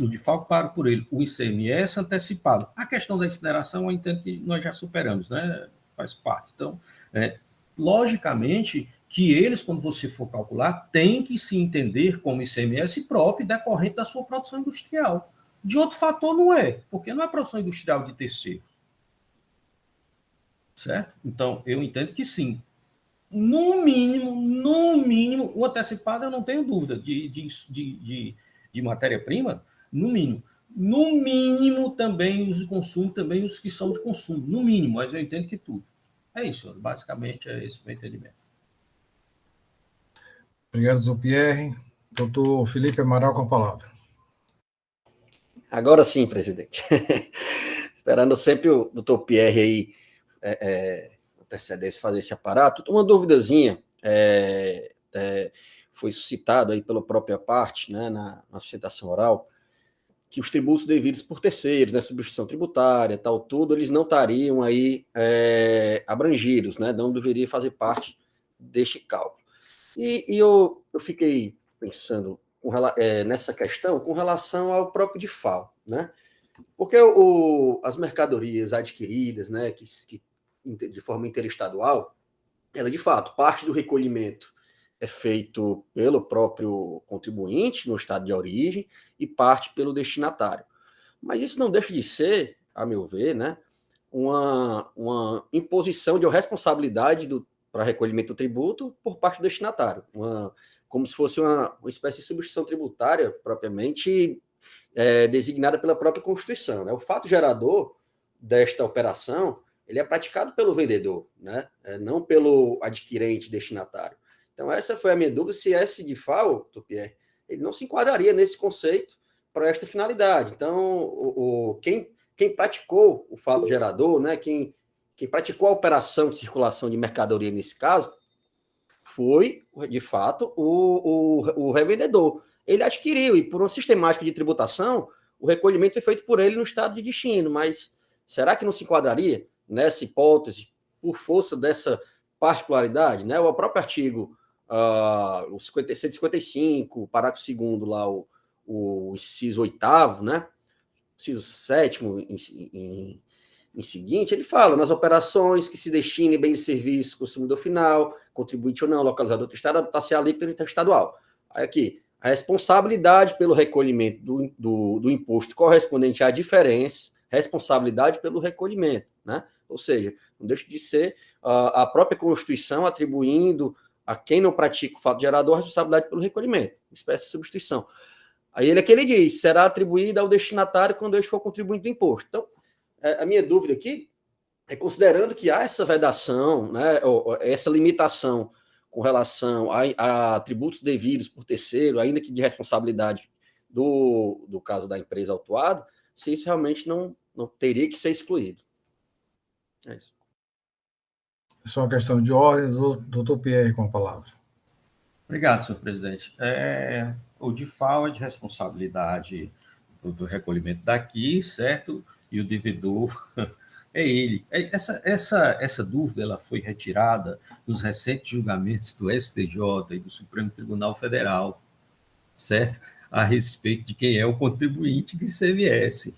o DIFAL pago por ele, o ICMS antecipado. A questão da incineração, eu entendo que nós já superamos, né? Faz parte. Então, logicamente, que eles, quando você for calcular, têm que se entender como ICMS próprio decorrente da sua produção industrial. De outro fator, não é, porque não é produção industrial de terceiro. Certo? Então, eu entendo que sim. No mínimo, o antecipado eu não tenho dúvida de matéria-prima, no mínimo. No mínimo, também os de consumo, também os que são de consumo, no mínimo, mas eu entendo que tudo. É isso, basicamente é esse o meu entendimento. Obrigado, Dr. Pierre. Doutor Felipe Amaral com a palavra. Agora sim, presidente. Esperando sempre o doutor Pierre aí, antecedência, fazer esse aparato. Uma duvidazinha, foi suscitado aí pela própria parte, né, na sustentação oral, que os tributos devidos por terceiros, né, substituição tributária, tal, tudo, eles não estariam aí abrangidos, né, não deveria fazer parte deste cálculo. E eu fiquei pensando nessa questão com relação ao próprio DIFAL, né? Porque as mercadorias adquiridas, né, que de forma interestadual, ela, de fato, parte do recolhimento é feito pelo próprio contribuinte no estado de origem e parte pelo destinatário. Mas isso não deixa de ser, a meu ver, né, uma imposição de responsabilidade para recolhimento do tributo por parte do destinatário, como se fosse uma espécie de substituição tributária propriamente designada pela própria Constituição, né? O fato gerador desta operação ele é praticado pelo vendedor, né? Não pelo adquirente destinatário. Então, essa foi a minha dúvida, se esse DIFAL, Pierre, ele não se enquadraria nesse conceito para esta finalidade. Então, quem praticou o fato gerador, né? Quem praticou a operação de circulação de mercadoria nesse caso, foi, de fato, o revendedor. Ele adquiriu, e por uma sistemática de tributação, o recolhimento foi feito por ele no estado de destino, mas será que não se enquadraria nessa hipótese, por força dessa particularidade? Né? O próprio artigo o 155, o parágrafo 2º, lá, o inciso 8º, né? Inciso 7º, em seguinte, ele fala nas operações que se destinem bens e serviços consumidor final, contribuinte ou não, localizado em outro estado, adaptar-se à alíquota interestadual. Aí aqui, a responsabilidade pelo recolhimento do imposto correspondente à diferença, responsabilidade pelo recolhimento, né? Ou seja, não deixa de ser a própria Constituição atribuindo a quem não pratica o fato gerador a responsabilidade pelo recolhimento, espécie de substituição. Aí ele diz, será atribuída ao destinatário quando este for contribuinte do imposto. Então, a minha dúvida aqui é, considerando que há essa vedação, né, essa limitação com relação a tributos devidos por terceiro, ainda que de responsabilidade do caso da empresa autuada, se isso realmente não teria que ser excluído. É isso. Só uma questão de ordem, doutor Pierre com a palavra. Obrigado, senhor presidente. O DIFAL é de responsabilidade do recolhimento daqui, certo? E o devedor é ele. Essa dúvida ela foi retirada nos recentes julgamentos do STJ e do Supremo Tribunal Federal, certo? A respeito de quem é o contribuinte do ICMS,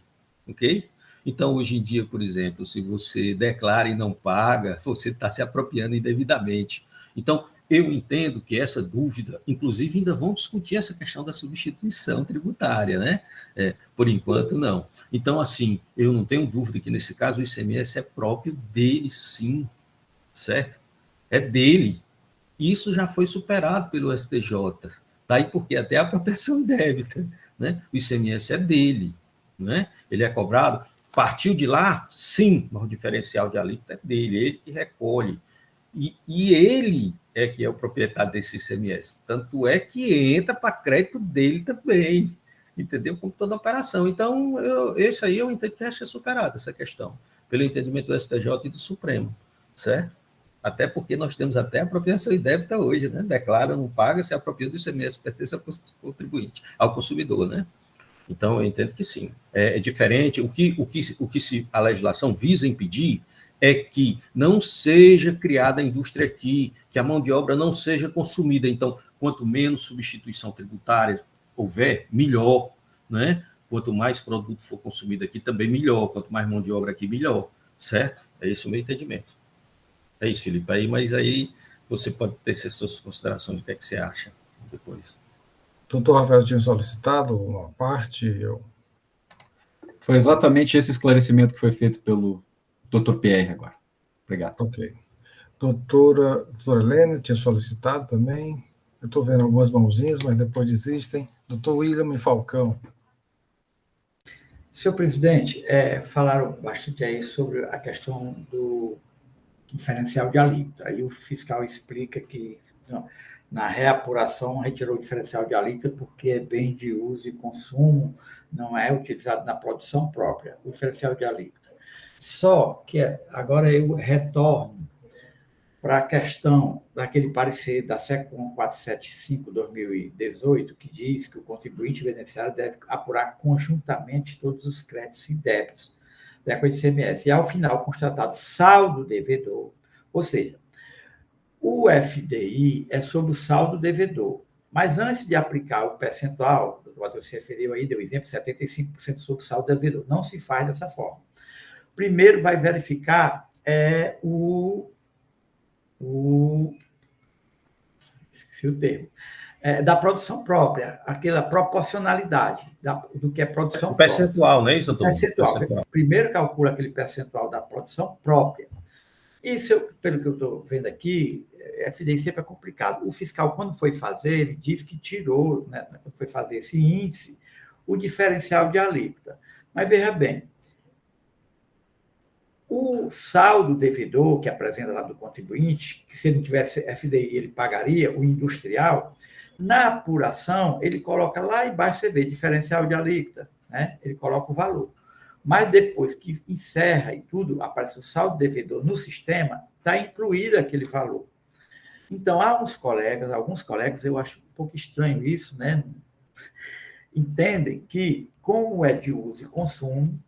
ok? Então, hoje em dia, por exemplo, se você declara e não paga, você está se apropriando indevidamente. Então, eu entendo que essa dúvida, inclusive, ainda vão discutir essa questão da substituição tributária, né? Por enquanto, não. Então, assim, eu não tenho dúvida que, nesse caso, o ICMS é próprio dele, sim, certo? É dele. Isso já foi superado pelo STJ. Daí porque até a apropriação indébita, né? O ICMS é dele, né? Ele é cobrado. Partiu de lá, sim, mas o diferencial de alíquota é dele, ele que recolhe. E ele é que é o proprietário desse ICMS. Tanto é que entra para crédito dele também, entendeu? Com toda a operação. Então, esse aí eu entendo que já ser superado, essa questão, pelo entendimento do STJ e do Supremo, certo? Até porque nós temos até apropriação indébita hoje, né? Declara, não paga, se apropria do ICMS, pertence ao contribuinte, ao consumidor, né? Então, eu entendo que sim. É diferente. O que a legislação visa impedir é que não seja criada a indústria aqui, que a mão de obra não seja consumida. Então, quanto menos substituição tributária houver, melhor, né? Quanto mais produto for consumido aqui, também melhor. Quanto mais mão de obra aqui, melhor, certo? É esse o meu entendimento. É isso, Felipe. Mas aí você pode ter suas considerações do que é que você acha depois. Doutor Rafael tinha solicitado uma parte. Foi exatamente esse esclarecimento que foi feito pelo Dr. Pierre agora. Obrigado. Ok. Doutora Helena tinha solicitado também. Eu estou vendo algumas mãozinhas, mas depois desistem. Doutor William Falcão. Senhor presidente, falaram bastante aí sobre a questão do diferencial de alíquota. Aí o fiscal explica que na reapuração retirou o diferencial de alíquota porque é bem de uso e consumo, não é utilizado na produção própria, o diferencial de alíquota. Só que agora eu retorno para a questão daquele parecer da SECOM 475/2018, que diz que o contribuinte beneficiário deve apurar conjuntamente todos os créditos e débitos com o ICMS. E, ao final, constatado saldo devedor, ou seja, o FDI é sobre o saldo devedor. Mas antes de aplicar o percentual, o doutor se referiu aí, deu exemplo, 75% sobre o saldo devedor. Não se faz dessa forma. Primeiro vai verificar esqueci o termo, da produção própria, aquela proporcionalidade do que é produção própria. O percentual, não é isso, doutor? Percentual. Primeiro calcula aquele percentual da produção própria. Isso, pelo que eu estou vendo aqui, FDI sempre é complicado. O fiscal, quando foi fazer, ele disse que tirou, né, quando foi fazer esse índice, o diferencial de alíquota. Mas veja bem, o saldo devedor que apresenta lá do contribuinte, que se ele não tivesse FDI, ele pagaria, o industrial, na apuração, ele coloca lá embaixo, você vê, diferencial de alíquota, né? Ele coloca o valor. Mas depois que encerra e tudo, aparece o saldo devedor no sistema, está incluído aquele valor. Então, alguns colegas, eu acho um pouco estranho isso, né? Entendem que, como é de uso e consumo,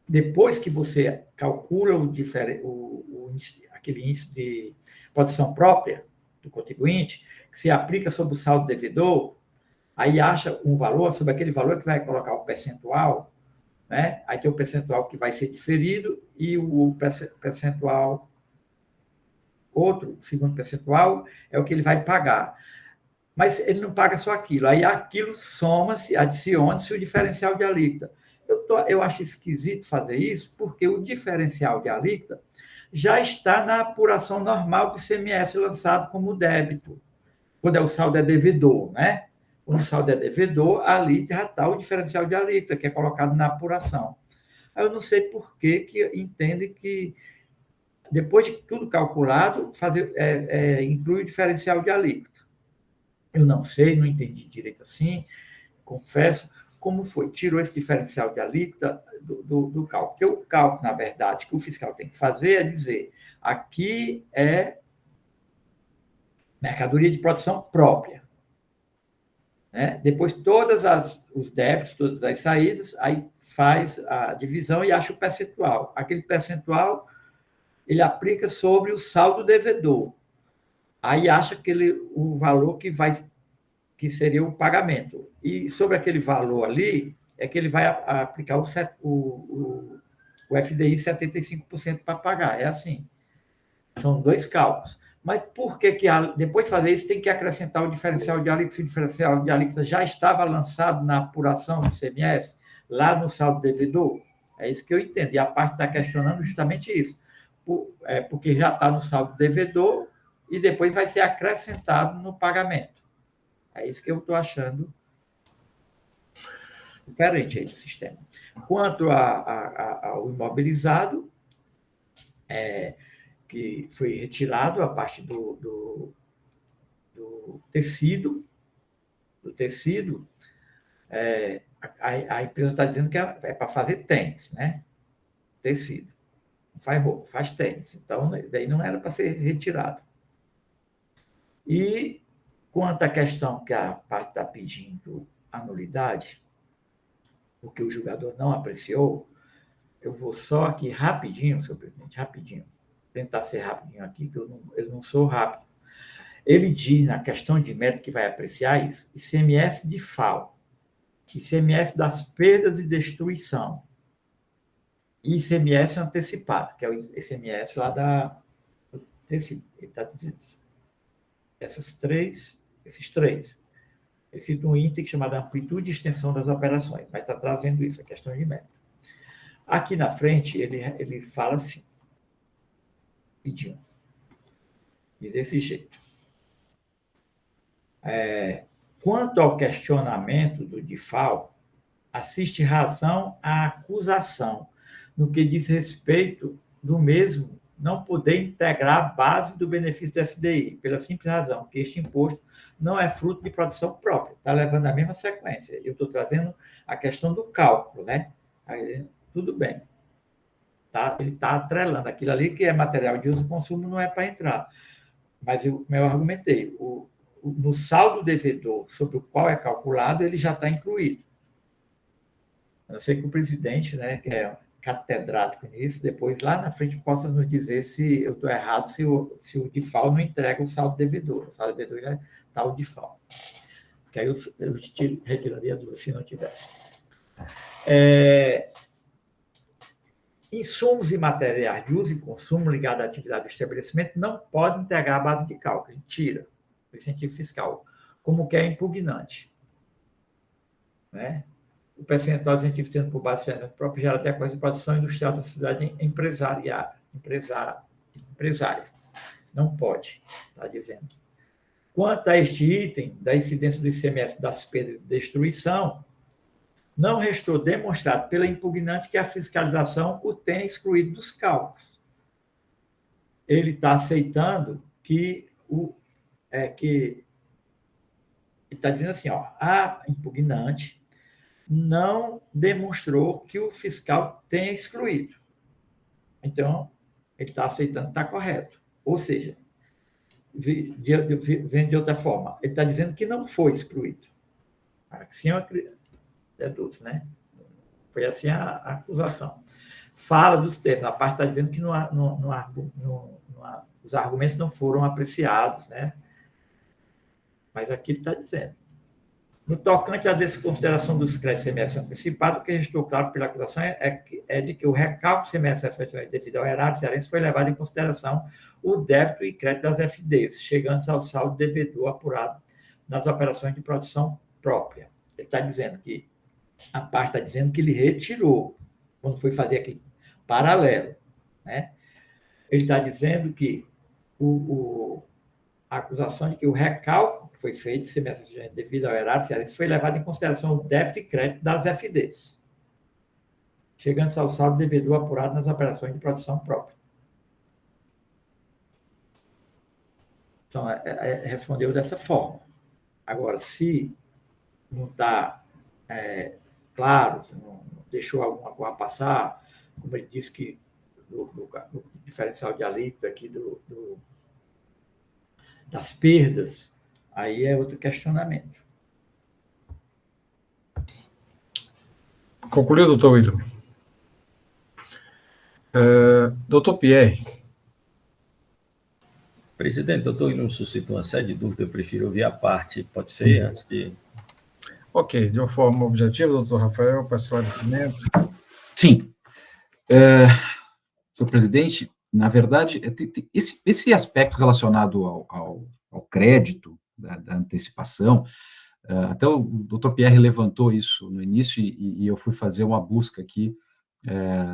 depois que você calcula aquele índice de produção própria do contribuinte, que se aplica sobre o saldo devedor, aí acha um valor, sobre aquele valor que vai colocar o percentual, né? Aí tem o percentual que vai ser diferido e o percentual, o segundo percentual, é o que ele vai pagar. Mas ele não paga só aquilo. Aí aquilo soma-se, adiciona-se o diferencial de alíquota. Eu acho esquisito fazer isso, porque o diferencial de alíquota já está na apuração normal do ICMS lançado como débito, quando o saldo é devedor, né? Quando o saldo é devedor, ali já está o diferencial de alíquota, que é colocado na apuração. Eu não sei por que entende que, depois de tudo calculado, inclui o diferencial de alíquota. Eu não sei, não entendi direito assim, confesso, como foi. Tirou esse diferencial de alíquota do cálculo. Porque o cálculo, na verdade, que o fiscal tem que fazer é dizer, aqui é mercadoria de produção própria. Né? Depois, todos os débitos, todas as saídas, aí faz a divisão e acha o percentual. Aquele percentual, ele aplica sobre o saldo devedor. Aí acha o valor que seria o pagamento. E sobre aquele valor ali, é que ele vai aplicar o FDI 75% para pagar. É assim. São dois cálculos. Mas por que depois de fazer isso, tem que acrescentar o diferencial de alíquota? Se o diferencial de alíquota já estava lançado na apuração do ICMS, lá no saldo devedor? É isso que eu entendo. E a parte está questionando justamente isso. Porque já está no saldo devedor e depois vai ser acrescentado no pagamento. É isso que eu estou achando diferente aí do sistema. Quanto ao imobilizado, que foi retirado a parte do tecido, a empresa está dizendo que é para fazer tênis, né? Tecido. Não faz roupa, faz tênis. Então, daí não era para ser retirado. E quanto à questão que a parte está pedindo anulidade, porque o julgador não apreciou, eu vou só aqui rapidinho, senhor presidente, rapidinho, tentar ser rapidinho aqui, que eu não sou rápido. Ele diz, na questão de mérito, que vai apreciar isso, ICMS de FAO, ICMS das perdas e destruição, e ICMS antecipado, que é o ICMS lá do tecido. Ele está dizendo isso. Esses três. Ele cita um item chamado amplitude e extensão das operações, mas está trazendo isso, a questão de mérito. Aqui na frente, ele fala assim, pedindo, e desse jeito. Quanto ao questionamento do DIFAL, assiste razão à acusação, no que diz respeito do mesmo não poder integrar a base do benefício do FDI, pela simples razão que este imposto não é fruto de produção própria, está levando a mesma sequência. Eu estou trazendo a questão do cálculo, né? Aí, tudo bem. Tá? Ele está atrelando aquilo ali que é material de uso e consumo, não é para entrar. Mas eu argumentei, no saldo devedor sobre o qual é calculado, ele já está incluído. Eu sei que o presidente, né, que é catedrático nisso, depois lá na frente possa nos dizer se eu estou errado, se o DIFAL não entrega o saldo devedor. O saldo devedor já está o DIFAL. Que aí eu retiraria a dúvida se não tivesse. Insumos e materiais de uso e consumo ligados à atividade do estabelecimento não podem integrar a base de cálculo. Ele tira o incentivo fiscal, como que é impugnante. Né? O percentual de incentivo tendo por base o próprio gera até com a produção industrial da cidade empresária. Não pode, está dizendo. Quanto a este item da incidência do ICMS das perdas de destruição, não restou demonstrado pela impugnante que a fiscalização o tenha excluído dos cálculos. Ele está aceitando que ele está dizendo assim, a impugnante não demonstrou que o fiscal tenha excluído. Então, ele está aceitando, está correto. Ou seja, vem de outra forma, ele está dizendo que não foi excluído. Assim é doce, né? Foi assim a acusação. Fala dos termos, a parte está dizendo que os argumentos não foram apreciados, né? Mas aqui ele está dizendo. No tocante à desconsideração dos créditos CMS antecipados, o que restou claro pela acusação é de que o recálculo CMS efetivamente devido ao erário cearense foi levado em consideração o débito e crédito das FDs, chegando ao saldo devedor apurado nas operações de produção própria. Ele está dizendo que, a parte está dizendo que ele retirou, quando foi fazer aquele paralelo, né? Ele está dizendo que a acusação de que o recálculo que foi feito, CMS devido ao erário cearense, foi levado em consideração o débito e crédito das FDs, chegando ao saldo devedor apurado nas operações de produção própria. Então, respondeu dessa forma. Agora, se não está claro, se não deixou alguma coisa passar, como ele disse que do diferencial de alíquota aqui das perdas, aí é outro questionamento. Concluiu, doutor William? Doutor Pierre. Presidente, doutor William suscitou uma série de dúvidas, eu prefiro ouvir a parte, pode ser, antes de... Ok, de uma forma objetiva, doutor Rafael, para esclarecimento. Sim. Senhor presidente, na verdade, esse aspecto relacionado ao crédito, da antecipação, até o doutor Pierre levantou isso no início e eu fui fazer uma busca aqui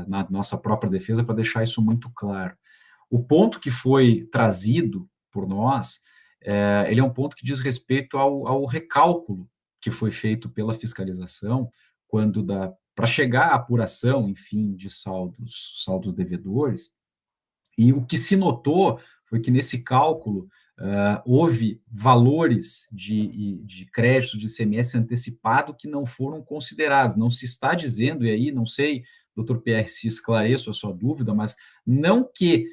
na nossa própria defesa para deixar isso muito claro. O ponto que foi trazido por nós, ele é um ponto que diz respeito ao recálculo que foi feito pela fiscalização para chegar à apuração, enfim, de saldos devedores, E o que se notou foi que nesse cálculo houve valores de crédito de ICMS antecipado que não foram considerados. Não se está dizendo, e aí não sei, doutor Pierre, se esclareço a sua dúvida, mas não que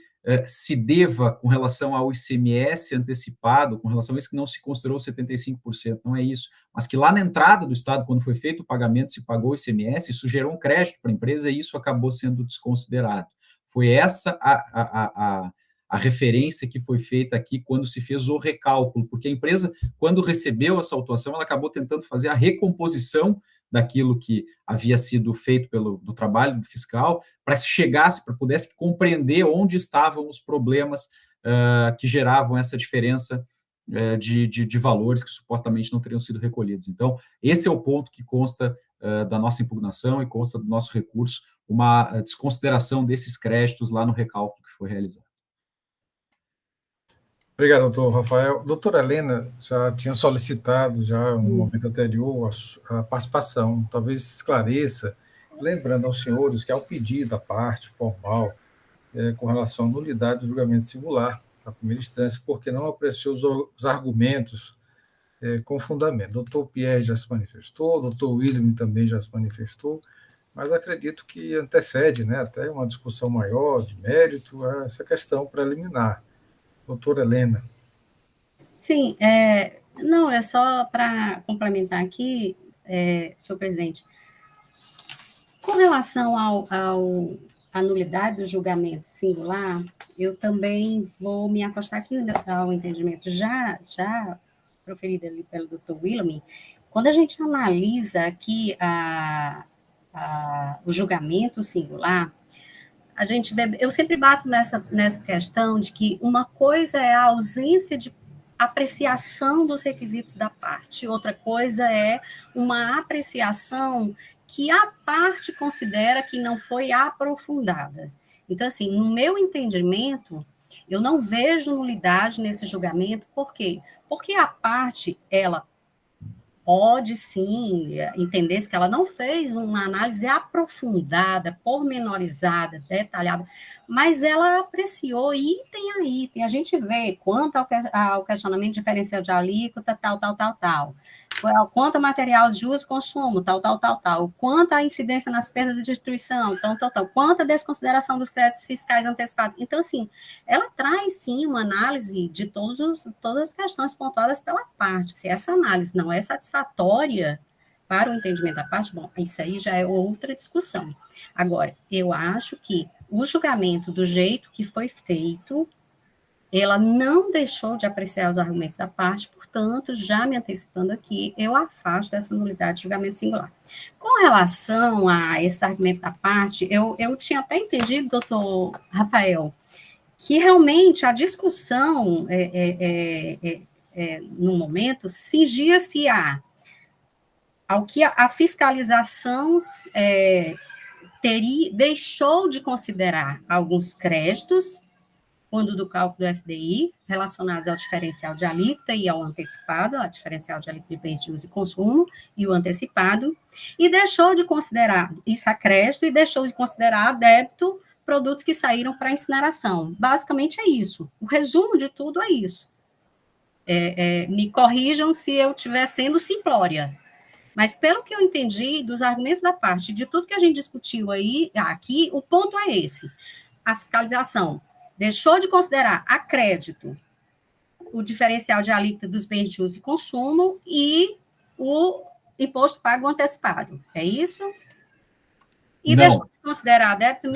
se deva, com relação ao ICMS antecipado, com relação a isso que não se considerou 75%, não é isso, mas que lá na entrada do Estado, quando foi feito o pagamento, se pagou o ICMS, isso gerou um crédito para a empresa e isso acabou sendo desconsiderado. Foi essa a referência que foi feita aqui quando se fez o recálculo, porque a empresa, quando recebeu essa autuação, ela acabou tentando fazer a recomposição daquilo que havia sido feito do trabalho fiscal, para que chegasse, para pudesse compreender onde estavam os problemas que geravam essa diferença de valores que supostamente não teriam sido recolhidos. Então, esse é o ponto que consta da nossa impugnação e consta do nosso recurso, uma desconsideração desses créditos lá no recálculo que foi realizado. Obrigado, doutor Rafael. Doutora Helena já tinha solicitado, já no momento anterior, a participação. Talvez esclareça, lembrando aos senhores que há o pedido da parte formal com relação à nulidade do julgamento singular, na primeira instância, porque não apreciou os argumentos com fundamento. Doutor Pierre já se manifestou, doutor William também já se manifestou, mas acredito que antecede, né, até uma discussão maior, de mérito, a essa questão preliminar. Doutora Helena. Sim, não, é só para complementar aqui, senhor presidente. Com relação à nulidade do julgamento singular, eu também vou me acostar aqui ao entendimento já proferido ali pelo doutor William. Quando a gente analisa aqui o julgamento singular, a gente vê, eu sempre bato nessa questão de que uma coisa é a ausência de apreciação dos requisitos da parte, outra coisa é uma apreciação que a parte considera que não foi aprofundada. Então, assim, no meu entendimento, eu não vejo nulidade nesse julgamento, por quê? Porque a parte, ela pode sim entender que ela não fez uma análise aprofundada, pormenorizada, detalhada, mas ela apreciou item a item. A gente vê quanto ao questionamento diferencial de alíquota, tal. Quanto ao material de uso e consumo, tal. Quanto à incidência nas perdas de destruição, tal. Quanto à desconsideração dos créditos fiscais antecipados. Então, assim, ela traz, sim, uma análise de todas as questões pontuadas pela parte. Se essa análise não é satisfatória para o entendimento da parte, bom, isso aí já é outra discussão. Agora, eu acho que o julgamento, do jeito que foi feito, ela não deixou de apreciar os argumentos da parte, portanto, já me antecipando aqui, eu afasto dessa nulidade de julgamento singular. Com relação a esse argumento da parte, eu tinha até entendido, doutor Rafael, que realmente a discussão, no momento, cingia-se ao que a fiscalização deixou de considerar alguns créditos, quando do cálculo do FDI, relacionados ao diferencial de alíquota e ao antecipado, a diferencial de alíquota de bens de uso e consumo e o antecipado, e deixou de considerar isso a crédito e deixou de considerar a débito produtos que saíram para incineração. Basicamente é isso. O resumo de tudo é isso. Me corrijam se eu estiver sendo simplória. Mas, pelo que eu entendi dos argumentos da parte, de tudo que a gente discutiu aqui, o ponto é esse. A fiscalização deixou de considerar a crédito o diferencial de alíquota dos bens de uso e consumo e o imposto pago antecipado. É isso? E não. Deixou de considerar a débito,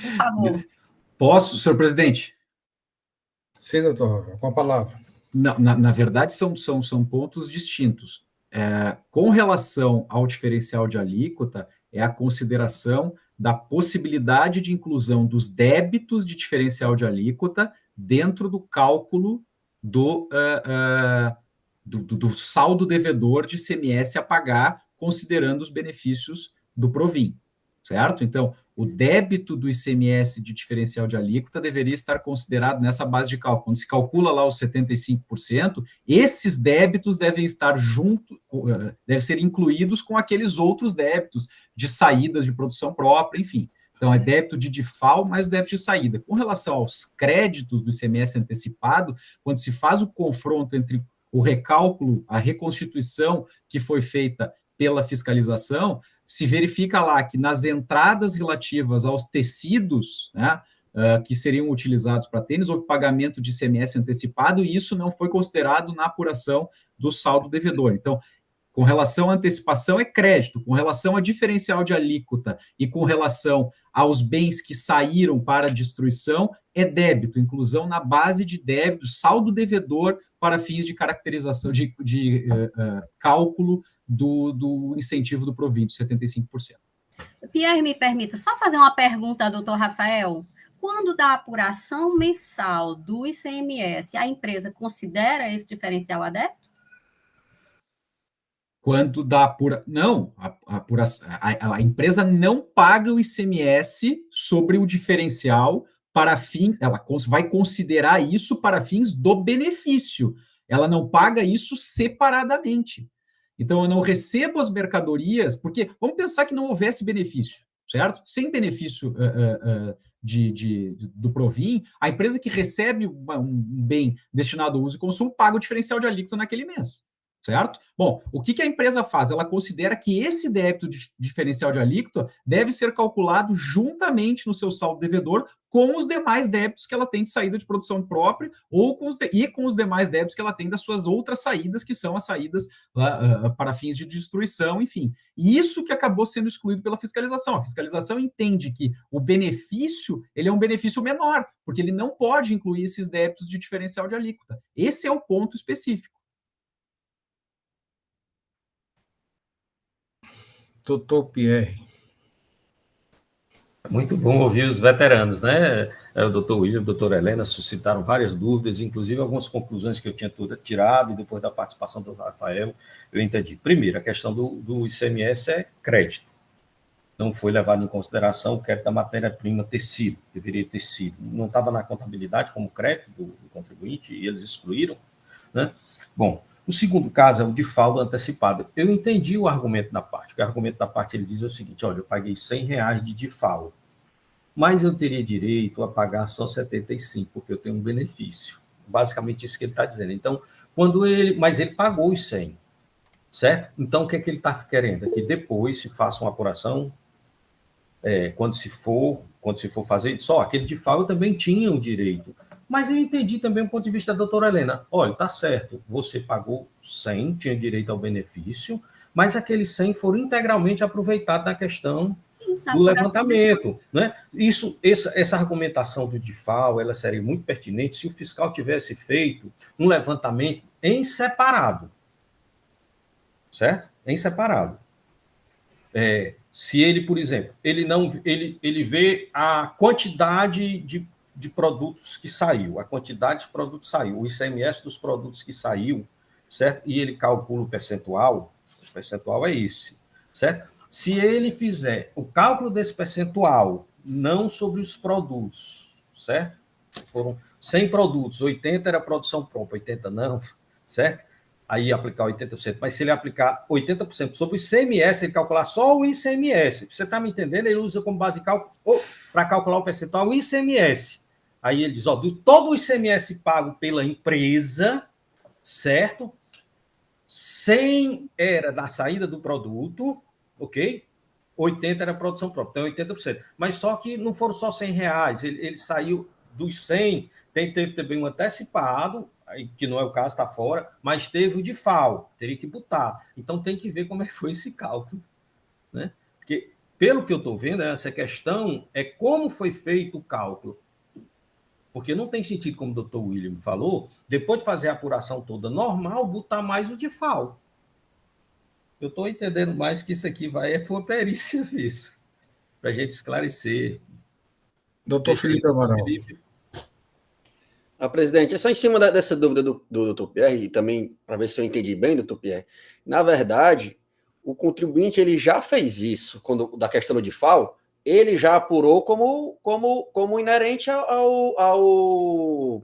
por favor. Posso, senhor presidente? Sim, doutor, com a palavra. Não, na verdade, são pontos distintos. Com relação ao diferencial de alíquota, é a consideração da possibilidade de inclusão dos débitos de diferencial de alíquota dentro do cálculo do saldo devedor de ICMS a pagar, considerando os benefícios do Provim, certo? Então, o débito do ICMS de diferencial de alíquota deveria estar considerado nessa base de cálculo. Quando se calcula lá os 75%, esses débitos devem estar devem ser incluídos com aqueles outros débitos de saídas de produção própria, enfim. Então, é débito de default mais débito de saída. Com relação aos créditos do ICMS antecipado, quando se faz o confronto entre o recálculo, a reconstituição que foi feita pela fiscalização, se verifica lá que nas entradas relativas aos tecidos, né, que seriam utilizados para tênis, houve pagamento de ICMS antecipado e isso não foi considerado na apuração do saldo devedor. Então, com relação à antecipação é crédito, com relação a diferencial de alíquota e com relação aos bens que saíram para destruição é débito, inclusão na base de débito, saldo devedor para fins de caracterização, de cálculo do incentivo do provento, 75%. Pierre, me permita só fazer uma pergunta, doutor Rafael. Quando da apuração mensal do ICMS, a empresa considera esse diferencial adepto? Quando da apuração... Não, a empresa não paga o ICMS sobre o diferencial para fins... Ela vai considerar isso para fins do benefício. Ela não paga isso separadamente. Então, eu não recebo as mercadorias, porque vamos pensar que não houvesse benefício, certo? Sem benefício do Provin, a empresa que recebe um bem destinado ao uso e consumo paga o diferencial de alíquota naquele mês, certo? Bom, o que a empresa faz? Ela considera que esse débito de diferencial de alíquota deve ser calculado juntamente no seu saldo devedor com os demais débitos que ela tem de saída de produção própria ou com os demais débitos que ela tem das suas outras saídas, que são as saídas para fins de destruição, enfim. E isso que acabou sendo excluído pela fiscalização. A fiscalização entende que o benefício, ele é um benefício menor, porque ele não pode incluir esses débitos de diferencial de alíquota. Esse é o ponto específico. Doutor Pierre. Muito bom ouvir os veteranos, né? O doutor William, a doutora Helena suscitaram várias dúvidas, inclusive algumas conclusões que eu tinha tirado, e depois da participação do Rafael, eu entendi. Primeiro, a questão do ICMS é crédito. Não foi levado em consideração o crédito da matéria-prima tecido, deveria ter sido. Não estava na contabilidade como crédito do contribuinte, e eles excluíram, né? Bom, o segundo caso é o default antecipado. Eu entendi o argumento da parte. O argumento da parte ele diz o seguinte: olha, eu paguei R$100 de default, mas eu teria direito a pagar só 75, porque eu tenho um benefício. Basicamente isso que ele está dizendo. Então, mas ele pagou os 100, certo? Então, o que é que ele está querendo? É que depois se faça uma apuração, quando se for fazer, só aquele default eu também tinha o direito. Mas eu entendi também o ponto de vista da doutora Helena. Olha, tá certo, você pagou 100, tinha direito ao benefício, mas aqueles 100 foram integralmente aproveitados na questão do levantamento, né? Essa argumentação do default, ela seria muito pertinente se o fiscal tivesse feito um levantamento em separado, certo? Em separado. Se ele, por exemplo, ele vê a quantidade de produtos que saiu, a quantidade de produtos saiu, o ICMS dos produtos que saiu, certo? E ele calcula o percentual é esse, certo? Se ele fizer o cálculo desse percentual, não sobre os produtos, certo? Foram 100 produtos, 80 era produção própria, 80 não, certo? Aí aplicar 80%, mas se ele aplicar 80% sobre o ICMS, ele calcular só o ICMS, você está me entendendo? Ele usa como base de cálculo, para calcular o percentual, o ICMS. Aí ele diz, todo o ICMS pago pela empresa, certo? 100 era da saída do produto, ok? 80 era produção própria, então 80%. Mas só que não foram só R$100, ele saiu dos 100, teve também um antecipado, que não é o caso, está fora, mas teve o default, teria que botar. Então tem que ver como é que foi esse cálculo, né? Porque, pelo que eu estou vendo, essa questão é como foi feito o cálculo. Porque não tem sentido, como o doutor William falou, depois de fazer a apuração toda normal, botar mais o default. Eu estou entendendo mais que isso aqui vai para uma perícia disso, para a gente esclarecer. Doutor Felipe Amaral. Presidente, é só em cima dessa dúvida do doutor Pierre, e também para ver se eu entendi bem, doutor Pierre. Na verdade, o contribuinte ele já fez isso, da questão do default, ele já apurou como inerente ao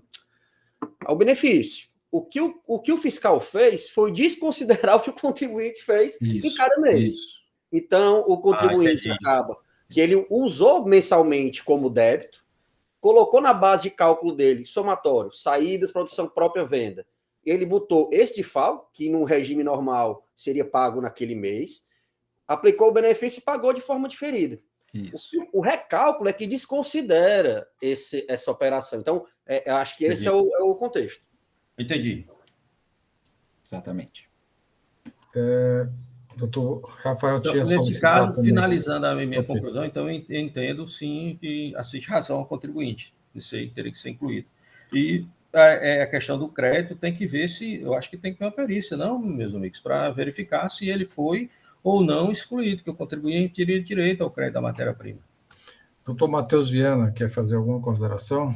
benefício. O que o fiscal fez foi desconsiderar o que o contribuinte fez em cada mês. Isso. Então, o contribuinte acaba que ele usou mensalmente como débito, colocou na base de cálculo dele, somatório, saídas, produção própria, venda. Ele botou este FAO, que num regime normal seria pago naquele mês, aplicou o benefício e pagou de forma diferida. Isso. O recálculo é que desconsidera essa operação. Então, acho que esse é o contexto. Entendi. Exatamente. Doutor Rafael Então, tinha nesse solicitado caso, também. finalizando a minha Ok. conclusão, então eu entendo sim que assiste razão ao contribuinte. Isso aí teria que ser incluído. E a questão do crédito tem que ver se, eu acho que tem que ter uma perícia, não, meus amigos, para verificar se ele foi ou não excluído, que o contribuinte teria direito ao crédito da matéria-prima. Doutor Matheus Viana, quer fazer alguma consideração?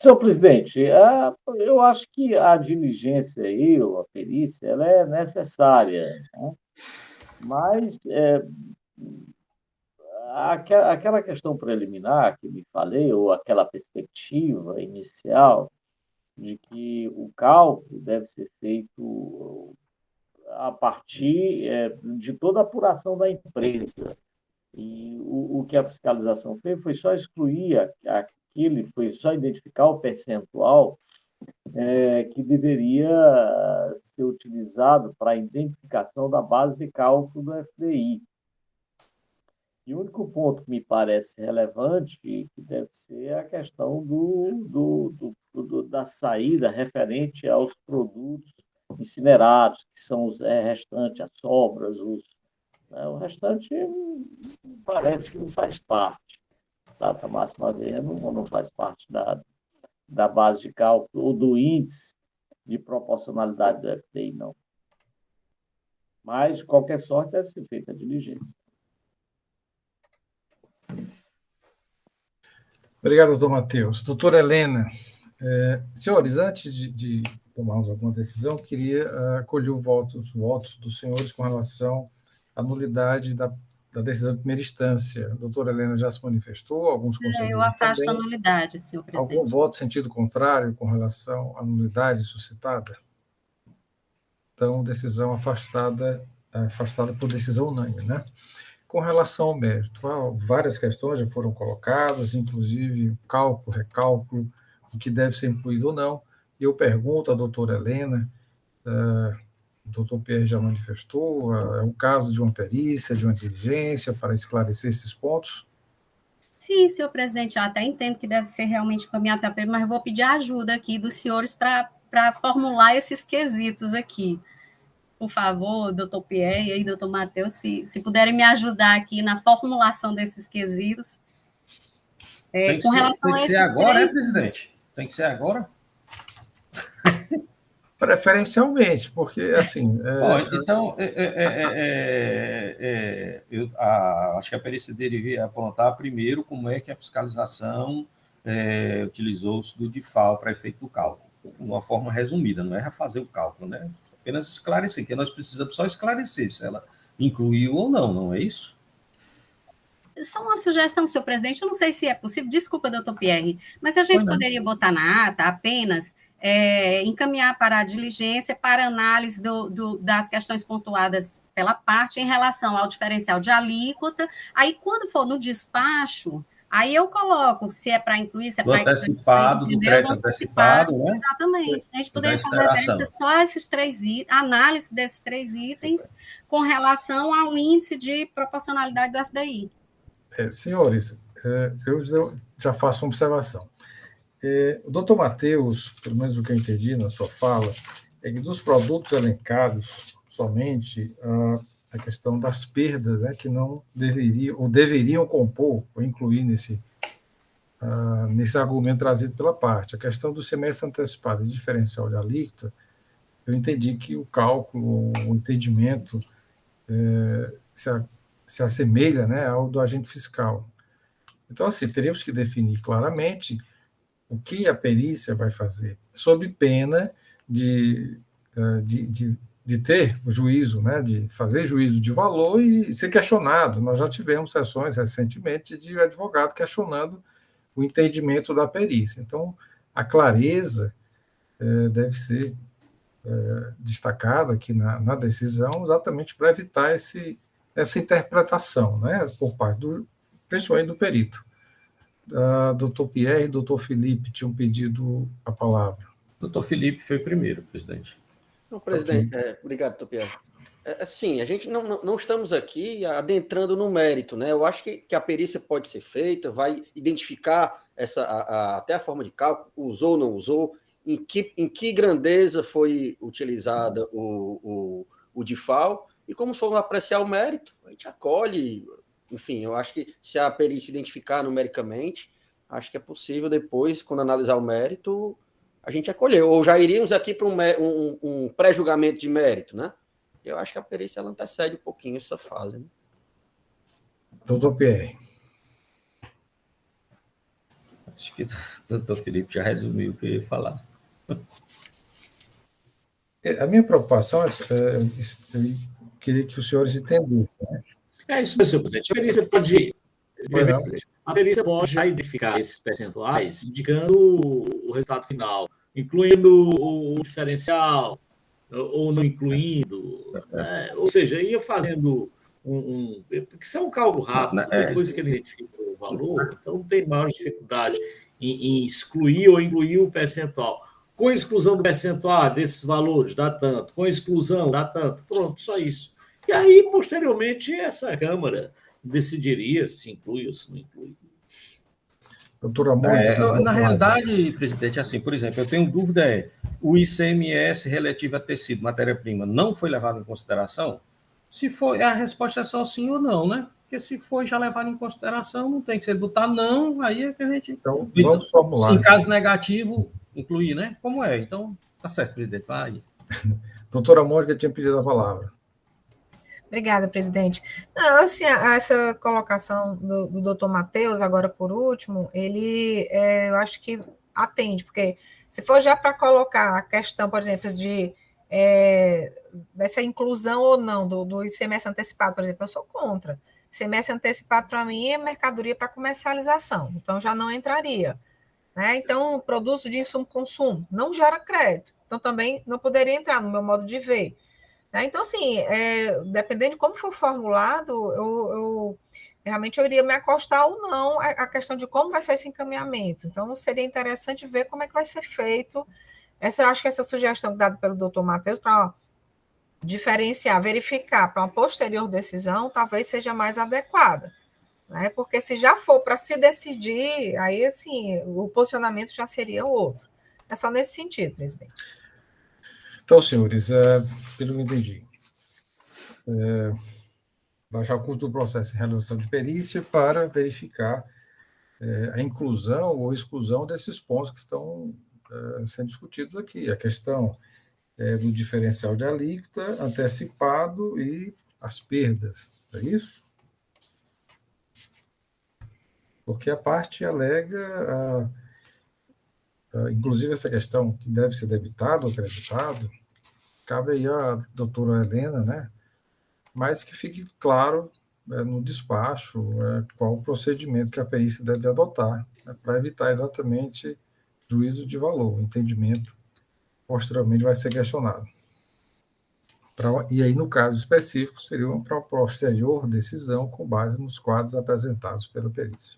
Senhor presidente, eu acho que a diligência aí, ou a perícia, ela é necessária, né? Mas aquela questão preliminar que me falei, ou aquela perspectiva inicial de que o cálculo deve ser feito a partir de toda a apuração da empresa. E o que a fiscalização fez foi só excluir aquele, foi só identificar o percentual que deveria ser utilizado para a identificação da base de cálculo do FDI. E o único ponto que me parece relevante, que deve ser a questão da saída referente aos produtos incinerados, que são os restantes, as sobras, o restante parece que não faz parte. Data máxima dele não faz parte da base de cálculo ou do índice de proporcionalidade do FDI, não. Mas, de qualquer sorte, deve ser feita a diligência. Obrigado, doutor Matheus. Doutora Helena, senhores, antes de tomarmos alguma decisão, queria acolher os votos dos senhores com relação à nulidade da decisão de primeira instância. A doutora Helena já se manifestou, alguns conselheiros Eu afasto a também. nulidade, senhor presidente. Algum voto em sentido contrário com relação à nulidade suscitada? Então, decisão afastada por decisão unânime, né? Com relação ao mérito, várias questões já foram colocadas, inclusive cálculo, recálculo, o que deve ser incluído ou não. E eu pergunto à doutora Helena, o doutor Pierre já manifestou, é o caso de uma perícia, de uma diligência, para esclarecer esses pontos? Sim, senhor presidente, eu até entendo que deve ser realmente encaminhado para a PM, mas eu vou pedir ajuda aqui dos senhores para formular esses quesitos aqui. Por favor, doutor Pierre e aí, doutor Matheus, se puderem me ajudar aqui na formulação desses quesitos. Com relação a esses Tem que ser agora, três... presidente? Tem que ser agora? Preferencialmente, porque, assim... Bom, então, eu acho que a perícia deveria apontar primeiro como é que a fiscalização utilizou o estudo de FAO para efeito do cálculo, de uma forma resumida, não é refazer o cálculo, né? Apenas esclarecer, que nós precisamos só esclarecer se ela incluiu ou não é isso? Só uma sugestão, senhor presidente, eu não sei se é possível, desculpa, doutor Pierre, mas a gente poderia botar na ata apenas encaminhar para a diligência, para análise das questões pontuadas pela parte em relação ao diferencial de alíquota, aí quando for no despacho, aí eu coloco se é para incluir, se é para incluir. Antecipado, do crédito antecipado, né? Exatamente. A gente poderia fazer referência só a esses três itens, análise desses três itens com relação ao índice de proporcionalidade do FDI. Senhores, eu já faço uma observação. O doutor Matheus, pelo menos o que eu entendi na sua fala, é que dos produtos elencados, somente a questão das perdas, né, que não deveriam compor ou incluir nesse argumento trazido pela parte. A questão do semestre antecipado e diferencial de alíquota, eu entendi que o cálculo, o entendimento se assemelha, né, ao do agente fiscal. Então, assim, teríamos que definir claramente o que a perícia vai fazer, sob pena de ter o juízo, né, de fazer juízo de valor e ser questionado. Nós já tivemos sessões recentemente de advogado questionando o entendimento da perícia. Então, a clareza deve ser destacado aqui na decisão, exatamente para evitar essa interpretação, né, por parte principalmente do perito. Doutor Pierre e doutor Felipe tinham pedido a palavra. Doutor Felipe foi primeiro, presidente. Não, presidente, obrigado, doutor Pierre. Sim, a gente não estamos aqui adentrando no mérito, né? Eu acho que a perícia pode ser feita, vai identificar até a forma de cálculo, usou ou não usou, em que grandeza foi utilizada o DIFAL, e como for apreciar o mérito, a gente acolhe. Enfim, eu acho que se a perícia identificar numericamente, acho que é possível depois, quando analisar o mérito, a gente acolher. Ou já iríamos aqui para um pré-julgamento de mérito, né? Eu acho que a perícia ela antecede um pouquinho essa fase. Né? Doutor Pierre. Acho que o doutor Felipe já resumiu o que eu ia falar. A minha preocupação eu queria que os senhores entendessem. Né? É isso mesmo, senhor presidente. A perícia pode já identificar esses percentuais, indicando o resultado final, incluindo o diferencial, ou não incluindo, né? Ou seja, ia fazendo porque isso é um cálculo rápido, depois que ele identifica o valor, então não tem maior dificuldade em excluir ou incluir o percentual. Com a exclusão do percentual desses valores, dá tanto. Com a exclusão, dá tanto. Pronto, só isso. E aí, posteriormente, essa Câmara decidiria se inclui ou se não inclui. Doutora Na realidade, presidente, assim, por exemplo, eu tenho dúvida, o ICMS relativo a tecido, matéria-prima, não foi levado em consideração? Se for, a resposta é só sim ou não, né? Porque se for já levado em consideração, não tem que ser botar não, aí é que a gente... Então, vamos formular. Em caso negativo, incluir, né? Como é? Então, tá certo, presidente, vai. Doutora Mônica tinha pedido a palavra. Obrigada, presidente. Não, assim, essa colocação do doutor Matheus, agora por último, ele, eu acho que atende, porque se for já para colocar a questão, por exemplo, dessa inclusão ou não do ICMS antecipado, por exemplo, eu sou contra. ICMS antecipado, para mim, é mercadoria para comercialização, então já não entraria. Né? Então, produto de insumo-consumo não gera crédito, então também não poderia entrar no meu modo de ver. Então, assim, dependendo de como for formulado, eu realmente iria me acostar ou não a questão de como vai ser esse encaminhamento. Então, seria interessante ver como é que vai ser feito. Acho que essa sugestão dada pelo doutor Matheus para diferenciar, verificar para uma posterior decisão, talvez seja mais adequada. Né? Porque se já for para se decidir, aí, assim, o posicionamento já seria outro. É só nesse sentido, presidente. Então, senhores, pelo que eu entendi, baixar o custo do processo em realização de perícia para verificar a inclusão ou exclusão desses pontos que estão sendo discutidos aqui. A questão do diferencial de alíquota antecipado e as perdas, é isso? Porque a parte alega, inclusive essa questão que deve ser debitado ou creditado, cabe aí à doutora Helena, né? Mas que fique claro no despacho qual o procedimento que a perícia deve adotar, né, para evitar exatamente juízo de valor, o entendimento posteriormente vai ser questionado. E aí, no caso específico, seria para uma posterior decisão com base nos quadros apresentados pela perícia.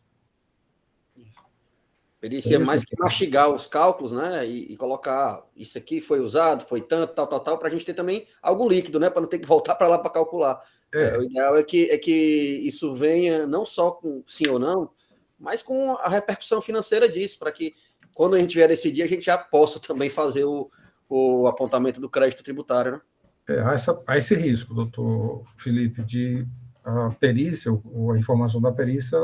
Perícia mais que mastigar os cálculos, né, e colocar isso aqui foi usado, foi tanto, tal, para a gente ter também algo líquido, né, para não ter que voltar para lá para calcular. O ideal é que isso venha não só com sim ou não, mas com a repercussão financeira disso, para que quando a gente vier decidir, a gente já possa também fazer o apontamento do crédito tributário, né? Há esse risco, doutor Felipe, de a perícia, ou a informação da perícia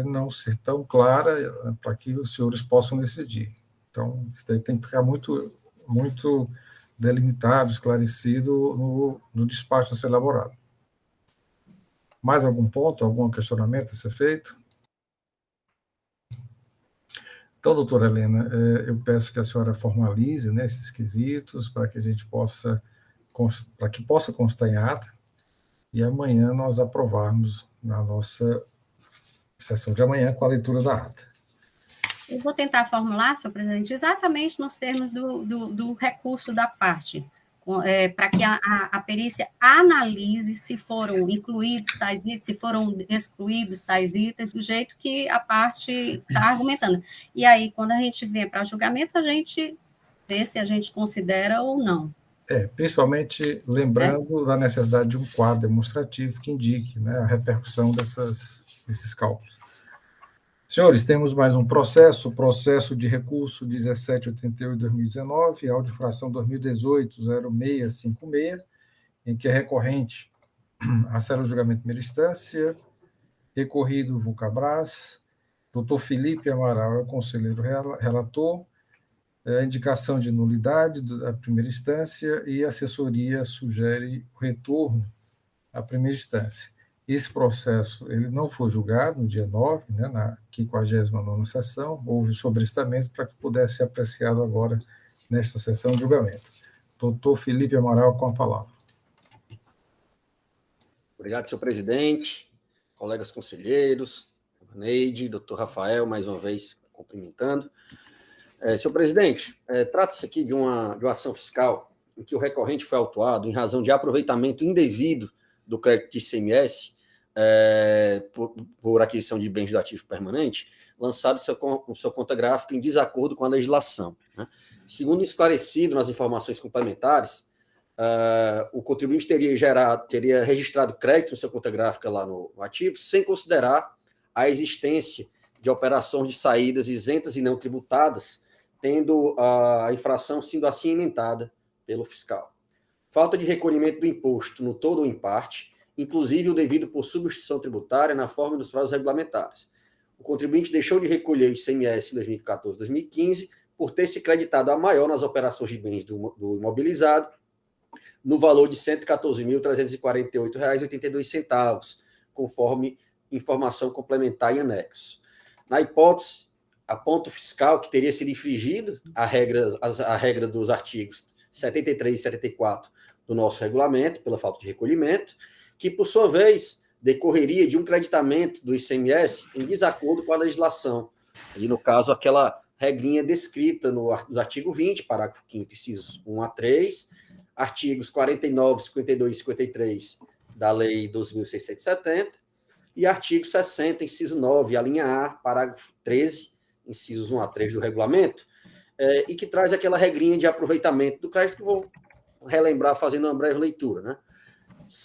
não ser tão clara para que os senhores possam decidir. Então, isso daí tem que ficar muito, muito delimitado, esclarecido no despacho a ser elaborado. Mais algum ponto, algum questionamento a ser feito? Então, doutora Helena, eu peço que a senhora formalize, né, esses quesitos para que a gente possa constar em ata e amanhã nós aprovarmos na nossa sessão de amanhã com a leitura da ata. Eu vou tentar formular, senhor presidente, exatamente nos termos do recurso da parte, para que a perícia analise se foram incluídos tais itens, se foram excluídos tais itens, do jeito que a parte está argumentando. E aí, quando a gente vem para julgamento, a gente vê se a gente considera ou não. Principalmente lembrando da necessidade de um quadro demonstrativo que indique, né, a repercussão desses cálculos. Senhores, temos mais um processo de recurso 1788/2019, audiofração 2018-0656, em que é recorrente a célula de julgamento de primeira instância, recorrido Vulcabras, doutor Felipe Amaral é o conselheiro relator, a indicação de nulidade da primeira instância e a assessoria sugere o retorno à primeira instância. Esse processo ele não foi julgado no dia 9, né, na 59ª sessão, houve sobrestamento para que pudesse ser apreciado agora nesta sessão de julgamento. Doutor Felipe Amaral, com a palavra. Obrigado, senhor presidente, colegas conselheiros, Neide, doutor Rafael, mais uma vez cumprimentando. Senhor presidente, trata-se aqui de uma ação fiscal em que o recorrente foi autuado em razão de aproveitamento indevido do crédito de ICMS por aquisição de bens do ativo permanente, lançado em sua conta gráfica em desacordo com a legislação, né? Segundo esclarecido nas informações complementares, o contribuinte teria registrado crédito em sua conta gráfica lá no ativo, sem considerar a existência de operações de saídas isentas e não tributadas, tendo a infração sido assim emendada pelo fiscal. Falta de recolhimento do imposto no todo ou em parte, inclusive o devido por substituição tributária na forma dos prazos regulamentares. O contribuinte deixou de recolher o ICMS em 2014 e 2015 por ter se creditado a maior nas operações de bens do imobilizado, no valor de R$ 114.348,82, conforme informação complementar em anexo. Na hipótese, a ponto fiscal que teria sido infringido a regra dos artigos 73 e 74 do nosso regulamento, pela falta de recolhimento, que, por sua vez, decorreria de um creditamento do ICMS em desacordo com a legislação. E, no caso, aquela regrinha descrita no artigo 20, parágrafo 5º, incisos 1 a 3, artigos 49, 52 e 53 da Lei 12.670, e artigo 60, inciso 9, a linha A, parágrafo 13, incisos 1 a 3 do regulamento, e que traz aquela regrinha de aproveitamento do crédito, que vou relembrar fazendo uma breve leitura, né?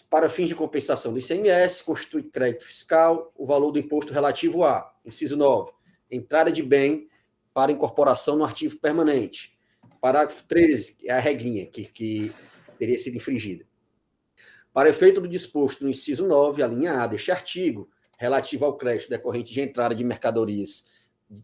Para fins de compensação do ICMS, constitui crédito fiscal o valor do imposto relativo a, inciso 9, entrada de bem para incorporação no ativo permanente. Parágrafo 13, é a regrinha que teria sido infringida. Para efeito do disposto no inciso 9, a linha A deste artigo, relativo ao crédito decorrente de entrada de mercadorias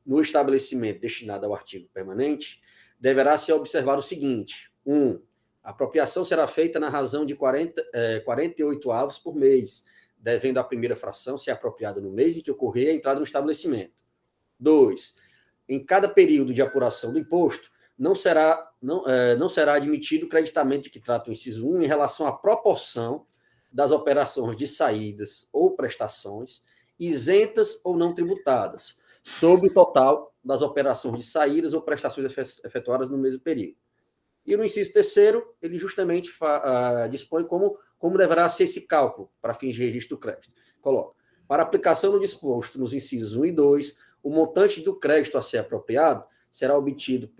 no estabelecimento destinado ao artigo permanente, deverá ser observado o seguinte: 1. A apropriação será feita na razão de 48 avos por mês, devendo a primeira fração ser apropriada no mês em que ocorrer a entrada no estabelecimento. 2. Em cada período de apuração do imposto, não será admitido o creditamento de que trata o inciso 1 em relação à proporção das operações de saídas ou prestações isentas ou não tributadas, sobre o total das operações de saídas ou prestações efetuadas no mesmo período. E no inciso 3º, ele justamente dispõe como deverá ser esse cálculo para fins de registro do crédito. Coloca: para aplicação no disposto nos incisos 1 e 2, o montante do crédito a ser apropriado será obtido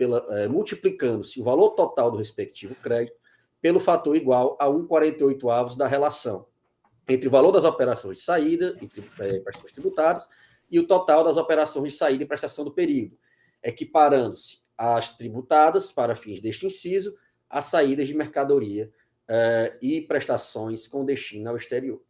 multiplicando-se o valor total do respectivo crédito pelo fator igual a 1,48 avos da relação entre o valor das operações de saída e prestações tributárias e o total das operações de saída e prestação do período, equiparando-se as tributadas, para fins deste inciso, às saídas de mercadoria e prestações com destino ao exterior.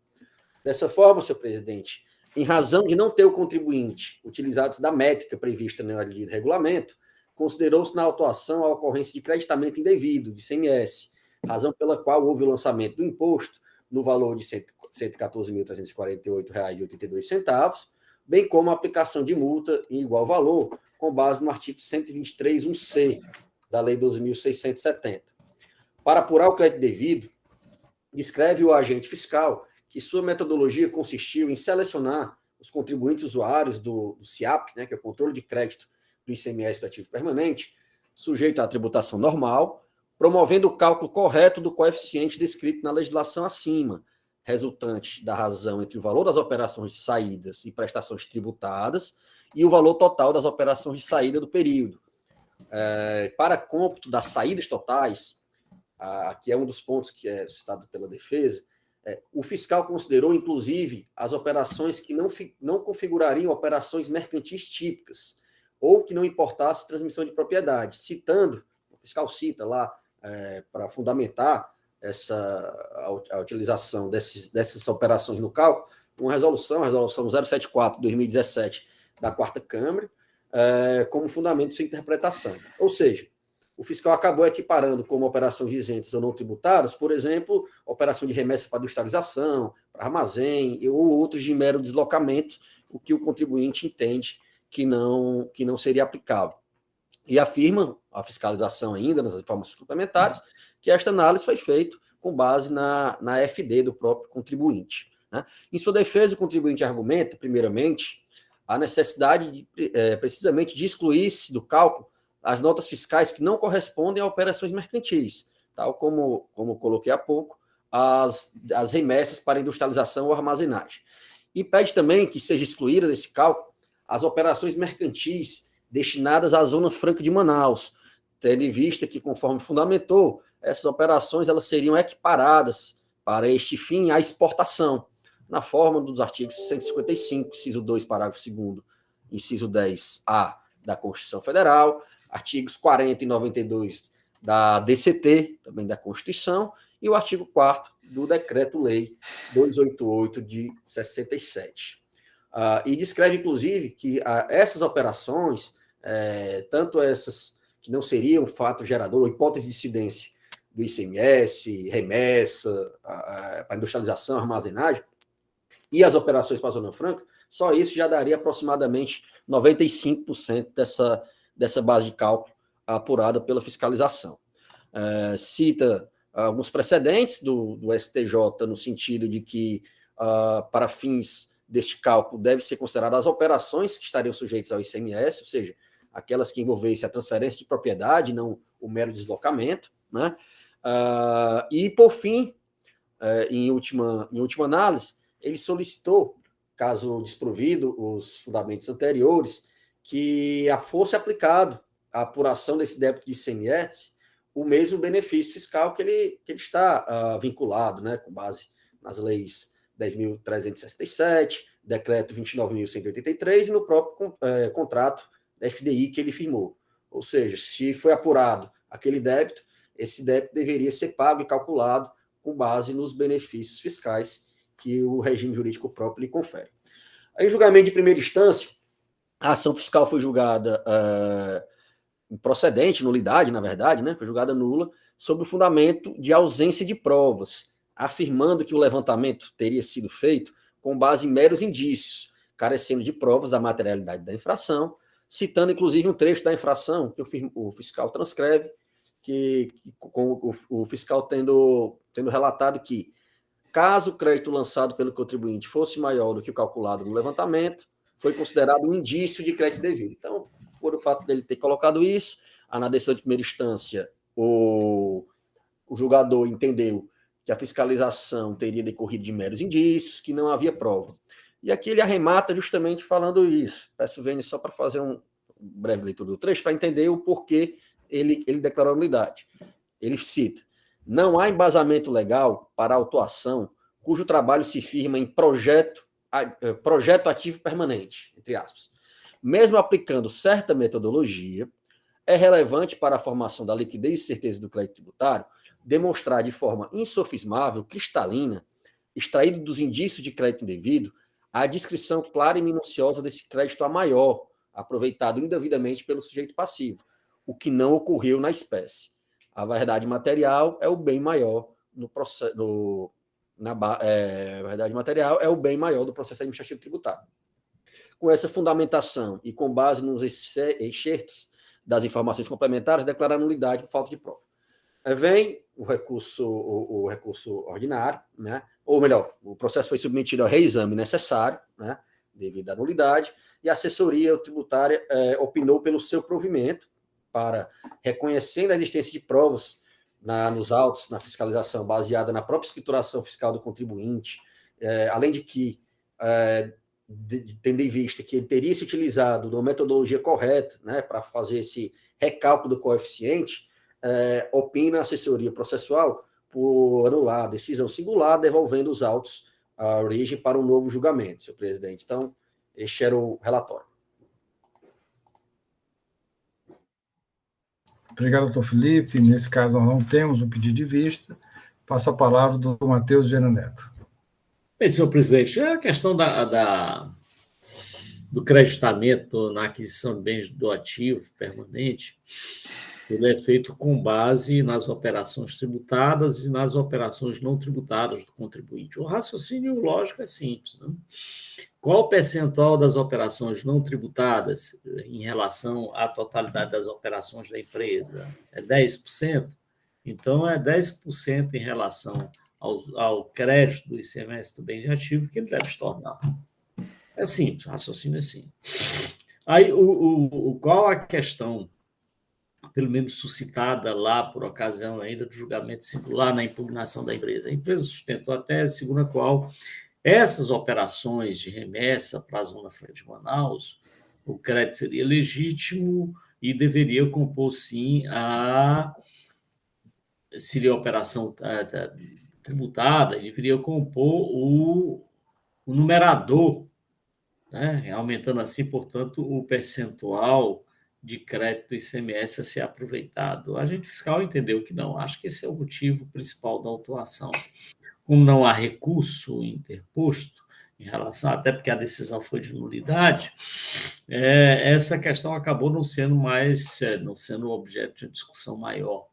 Dessa forma, senhor presidente, em razão de não ter o contribuinte utilizados da métrica prevista no regulamento, considerou-se na autuação a ocorrência de creditamento indevido de ICMS, razão pela qual houve o lançamento do imposto no valor de R$ 114.348,82, bem como a aplicação de multa em igual valor, com base no artigo 123.1c da Lei 12.670. Para apurar o crédito devido, descreve o agente fiscal que sua metodologia consistiu em selecionar os contribuintes usuários do CIAP, né, que é o controle de crédito do do ICMS do ativo permanente, sujeito à tributação normal, promovendo o cálculo correto do coeficiente descrito na legislação acima, resultante da razão entre o valor das operações de saídas e prestações tributadas e o valor total das operações de saída do período. Para cômputo das saídas totais, que é um dos pontos que é citado pela defesa, o fiscal considerou, inclusive, as operações que não configurariam operações mercantis típicas ou que não importasse transmissão de propriedade, citando, o fiscal cita lá, para fundamentar a utilização dessas operações no cálculo, uma resolução, a resolução 074/2017 da 4ª Câmara, como fundamento de sua interpretação. Ou seja, o fiscal acabou equiparando como operações isentas ou não tributadas, por exemplo, operação de remessa para industrialização, para armazém, ou outros de mero deslocamento, o que o contribuinte entende que não seria aplicável. E afirma a fiscalização ainda, nas informações complementares, que esta análise foi feita com base na FD do próprio contribuinte. Né? Em sua defesa, o contribuinte argumenta, primeiramente, a necessidade precisamente de excluir-se do cálculo as notas fiscais que não correspondem a operações mercantis, tal como coloquei há pouco, as remessas para industrialização ou armazenagem. E pede também que seja excluída desse cálculo as operações mercantis destinadas à Zona Franca de Manaus, tendo em vista que, conforme fundamentou, essas operações elas seriam equiparadas para este fim à exportação, na forma dos artigos 155, inciso 2, parágrafo 2º, inciso 10A da Constituição Federal, artigos 40 e 92 da DCT, também da Constituição, e o artigo 4º do Decreto-Lei 288 de 67. E descreve, inclusive, que essas operações, tanto essas que não seriam fato gerador ou hipótese de incidência do ICMS, remessa, para industrialização, armazenagem, e as operações para a Zona Franca, só isso já daria aproximadamente 95% dessa base de cálculo apurada pela fiscalização. Cita alguns precedentes do STJ no sentido de que, para fins deste cálculo, deve ser considerada as operações que estariam sujeitas ao ICMS, ou seja, aquelas que envolvessem a transferência de propriedade, não o mero deslocamento, né? E, por fim, em última análise, ele solicitou, caso desprovido os fundamentos anteriores, que fosse aplicado à apuração desse débito de ICMS o mesmo benefício fiscal que ele está vinculado, né, com base nas leis 10.367, decreto 29.183 e no próprio contrato da FDI que ele firmou. Ou seja, se foi apurado aquele débito, esse débito deveria ser pago e calculado com base nos benefícios fiscais que o regime jurídico próprio lhe confere. Em julgamento de primeira instância, a ação fiscal foi julgada improcedente, nulidade, na verdade, né? Foi julgada nula, sob o fundamento de ausência de provas, afirmando que o levantamento teria sido feito com base em meros indícios, carecendo de provas da materialidade da infração, citando inclusive um trecho da infração que o fiscal transcreve, com o fiscal tendo relatado que, caso o crédito lançado pelo contribuinte fosse maior do que o calculado no levantamento, foi considerado um indício de crédito devido. Então, por o fato dele ter colocado isso, na decisão de primeira instância, o julgador entendeu que a fiscalização teria decorrido de meros indícios, que não havia prova. E aqui ele arremata justamente falando isso. Peço Vênia só para fazer uma breve leitura do trecho, para entender o porquê ele declarou a nulidade. Ele cita: não há embasamento legal para a autuação cujo trabalho se firma em projeto ativo permanente, entre aspas. Mesmo aplicando certa metodologia, é relevante para a formação da liquidez e certeza do crédito tributário demonstrar de forma insofismável, cristalina, extraído dos indícios de crédito indevido, a descrição clara e minuciosa desse crédito a maior, aproveitado indevidamente pelo sujeito passivo, o que não ocorreu na espécie. A verdade material é o bem maior no processo. A verdade material é o bem maior do processo administrativo tributário. Com essa fundamentação e com base nos excertos das informações complementares, declarar nulidade por falta de prova. Vem o recurso ordinário, né? Ou melhor, o processo foi submetido ao reexame necessário, né? devido à nulidade, e a assessoria tributária opinou pelo seu provimento, para, reconhecendo a existência de provas nos autos, na fiscalização, baseada na própria escrituração fiscal do contribuinte, além de que, tendo em vista que ele teria se utilizado de uma metodologia correta, né, para fazer esse recálculo do coeficiente, opina a assessoria processual por anular a decisão singular, devolvendo os autos à origem para um novo julgamento, senhor presidente. Então, este era o relatório. Obrigado, doutor Felipe. Nesse caso, nós não temos o pedido de vista. Passo a palavra ao doutor Matheus Viana Neto. Bem, senhor presidente, a questão do creditamento na aquisição de bens do ativo permanente, ele é feito com base nas operações tributadas e nas operações não tributadas do contribuinte. O raciocínio lógico é simples, né? Qual o percentual das operações não tributadas em relação à totalidade das operações da empresa? É 10%? Então, é 10% em relação ao crédito do ICMS do bem de ativo que ele deve se tornar. É simples, o raciocínio é simples. Aí, qual a questão, pelo menos suscitada lá por ocasião ainda do julgamento singular na impugnação da empresa? A empresa sustentou a tese segundo a qual essas operações de remessa para a Zona Franca de Manaus, o crédito seria legítimo e deveria compor, sim, seria a operação tributada e deveria compor o numerador, né? Aumentando assim, portanto, o percentual de crédito do ICMS a ser aproveitado. A agente fiscal entendeu que não. Acho que esse é o motivo principal da autuação. Como não há recurso interposto em relação, até porque a decisão foi de nulidade, essa questão acabou não sendo objeto de discussão maior.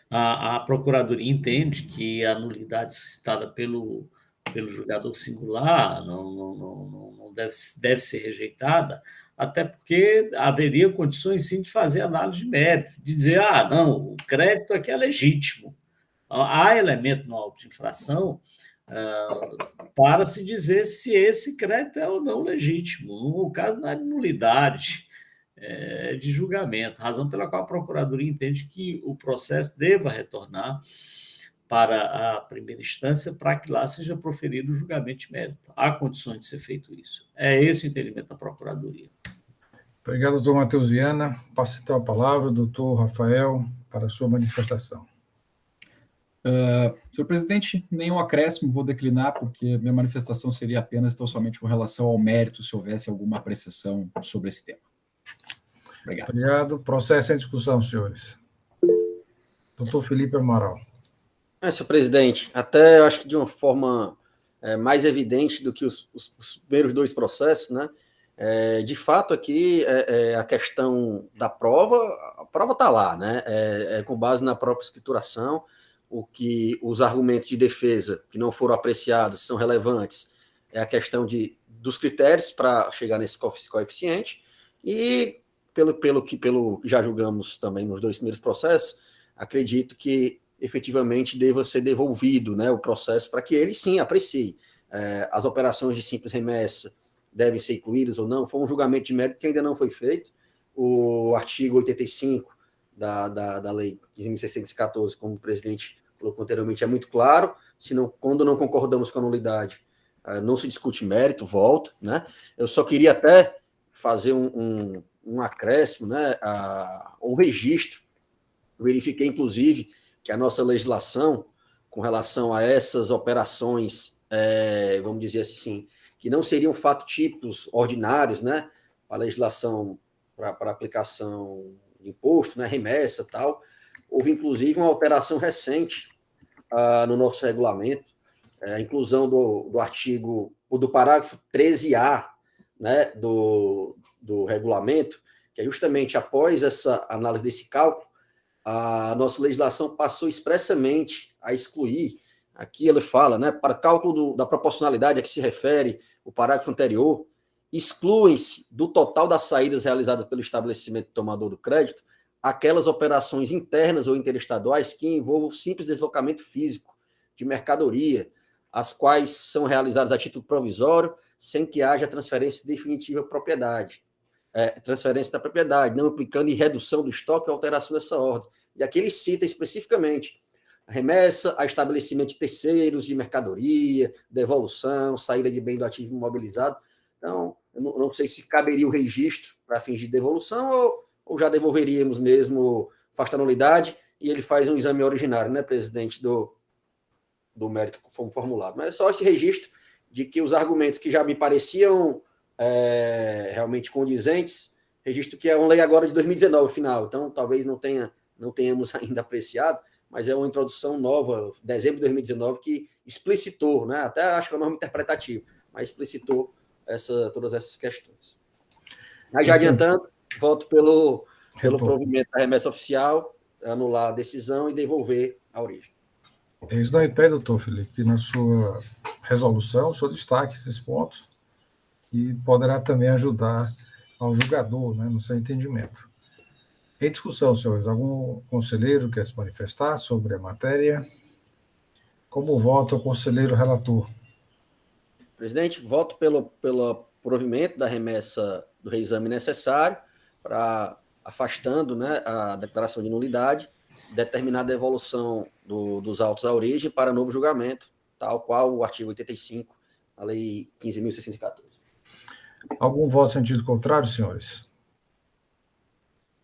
A Procuradoria entende que a nulidade suscitada pelo julgador singular não deve ser rejeitada, até porque haveria condições, sim, de fazer análise de mérito, dizer, não, o crédito aqui é legítimo. Há elemento no auto de infração para se dizer se esse crédito é ou não legítimo. No caso, não há nulidade de julgamento, razão pela qual a Procuradoria entende que o processo deva retornar para a primeira instância para que lá seja proferido o julgamento de mérito. Há condições de ser feito isso. É esse o entendimento da Procuradoria. Obrigado, doutor Matheus Viana. Passo então a palavra ao doutor Rafael para a sua manifestação. Senhor presidente, nenhum acréscimo, vou declinar, porque minha manifestação seria apenas tão somente com relação ao mérito, se houvesse alguma apreciação sobre esse tema. Obrigado. Obrigado. Processo em discussão, senhores. Doutor Felipe Amaral. Senhor presidente, até eu acho que de uma forma mais evidente do que os primeiros dois processos, né? De fato, aqui a questão da prova, a prova está lá, né? Com base na própria escrituração, os argumentos de defesa que não foram apreciados são relevantes, é a questão dos critérios para chegar nesse coeficiente, e pelo que já julgamos também nos dois primeiros processos, acredito que efetivamente deva ser devolvido, né, o processo para que ele sim aprecie. As operações de simples remessa devem ser incluídas ou não, foi um julgamento de mérito que ainda não foi feito. O artigo 85 da Lei 15.614, como o presidente colocou anteriormente, é muito claro. Quando não concordamos com a nulidade, não se discute mérito, volta, né? Eu só queria até fazer um acréscimo, né, um registro. Eu verifiquei, inclusive, que a nossa legislação, com relação a essas operações, vamos dizer assim, que não seriam fatos típicos ordinários, né, para a legislação, para aplicação de imposto, né, remessa e tal, houve, inclusive, uma alteração recente no nosso regulamento, a inclusão do artigo, do parágrafo 13A, né, do regulamento, que é justamente após essa análise desse cálculo, a nossa legislação passou expressamente a excluir, aqui ele fala, né, para cálculo da proporcionalidade a que se refere o parágrafo anterior, excluem-se do total das saídas realizadas pelo estabelecimento tomador do crédito aquelas operações internas ou interestaduais que envolvam simples deslocamento físico de mercadoria, as quais são realizadas a título provisório, sem que haja transferência definitiva de propriedade. Transferência da propriedade, não implicando em redução do estoque ou alteração dessa ordem. E aqui ele cita especificamente a remessa a estabelecimento de terceiros, de mercadoria, devolução, saída de bem do ativo imobilizado. Então, eu não sei se caberia o registro para fins de devolução ou já devolveríamos mesmo, afasta a nulidade, e ele faz um exame originário, né, presidente, do mérito como formulado. Mas é só esse registro de que os argumentos que já me pareciam realmente condizentes, registro que é uma lei agora de 2019, final, então talvez não tenhamos ainda apreciado, mas é uma introdução nova, dezembro de 2019, que explicitou, né, até acho que é uma norma interpretativa, mas explicitou todas essas questões. Mas já adiantando, voto pelo provimento da remessa oficial, anular a decisão e devolver a origem. Isso não impede, doutor Felipe, que na sua resolução o senhor destaque esses pontos e poderá também ajudar ao julgador, né, no seu entendimento. Em discussão, senhores, algum conselheiro quer se manifestar sobre a matéria? Como vota o conselheiro relator? Presidente, voto pelo provimento da remessa do reexame necessário para afastando, né, a declaração de nulidade, determinar a devolução dos autos à origem para novo julgamento, tal qual o artigo 85, a Lei 15.614. Algum voto em sentido contrário, senhores?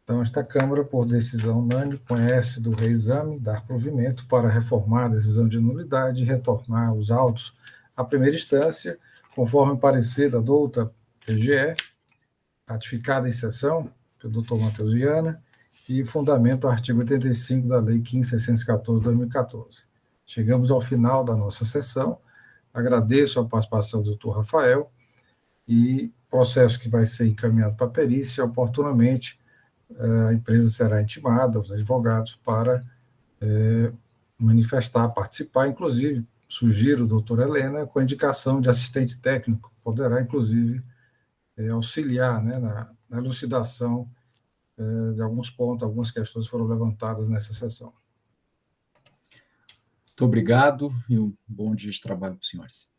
Então, esta Câmara, por decisão unânime, conhece do reexame, dar provimento para reformar a decisão de nulidade e retornar os autos à primeira instância, conforme parecer da douta PGE, ratificada em sessão pelo doutor Matheus Viana, e fundamento ao artigo 85 da Lei 15.614 de 2014. Chegamos ao final da nossa sessão. Agradeço a participação do doutor Rafael e processo que vai ser encaminhado para a perícia, oportunamente a empresa será intimada, os advogados, para manifestar, participar, inclusive, sugiro a doutora Helena, com a indicação de assistente técnico, poderá, inclusive, auxiliar, né, na elucidação de alguns pontos, algumas questões foram levantadas nessa sessão. Muito obrigado e um bom dia de trabalho para os senhores.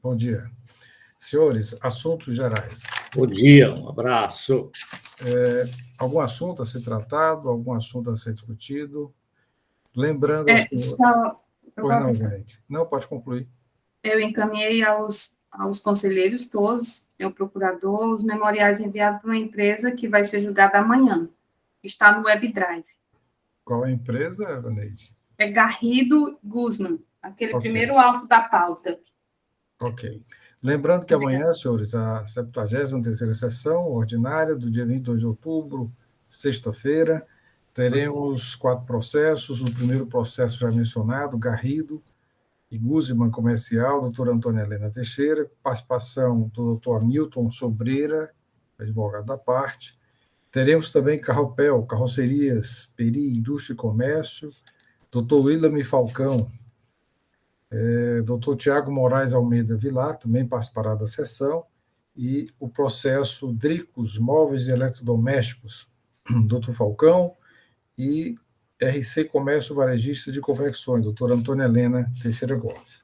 Bom dia. Senhores, assuntos gerais. Bom dia, um abraço. Algum assunto a ser tratado, algum assunto a ser discutido? Lembrando... Pois não, gente. Não, pode concluir. Eu encaminhei aos conselheiros todos, o procurador, os memoriais enviados para uma empresa que vai ser julgada amanhã. Está no WebDrive. Qual é a empresa, Vaneide? É Garrido Guzman, aquele primeiro auto da pauta. Ok. Lembrando que amanhã, senhores, a 73ª sessão ordinária do dia 22 de outubro, sexta-feira, teremos 4 processos. O primeiro processo já mencionado, Garrido e Guzman Comercial, doutora Antônia Helena Teixeira, participação do doutor Hamilton Sobreira, advogado da parte. Teremos também Carropel, Carrocerias, Peri, Indústria e Comércio, doutor William Falcão, doutor Tiago Moraes Almeida Vilar, também participará da sessão, e o processo Dricos, Móveis e Eletrodomésticos, doutor Falcão, e RC Comércio Varejista de Confecções, doutora Antônia Helena Teixeira Gomes.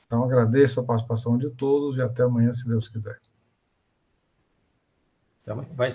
Então, agradeço a participação de todos e até amanhã, se Deus quiser. Vai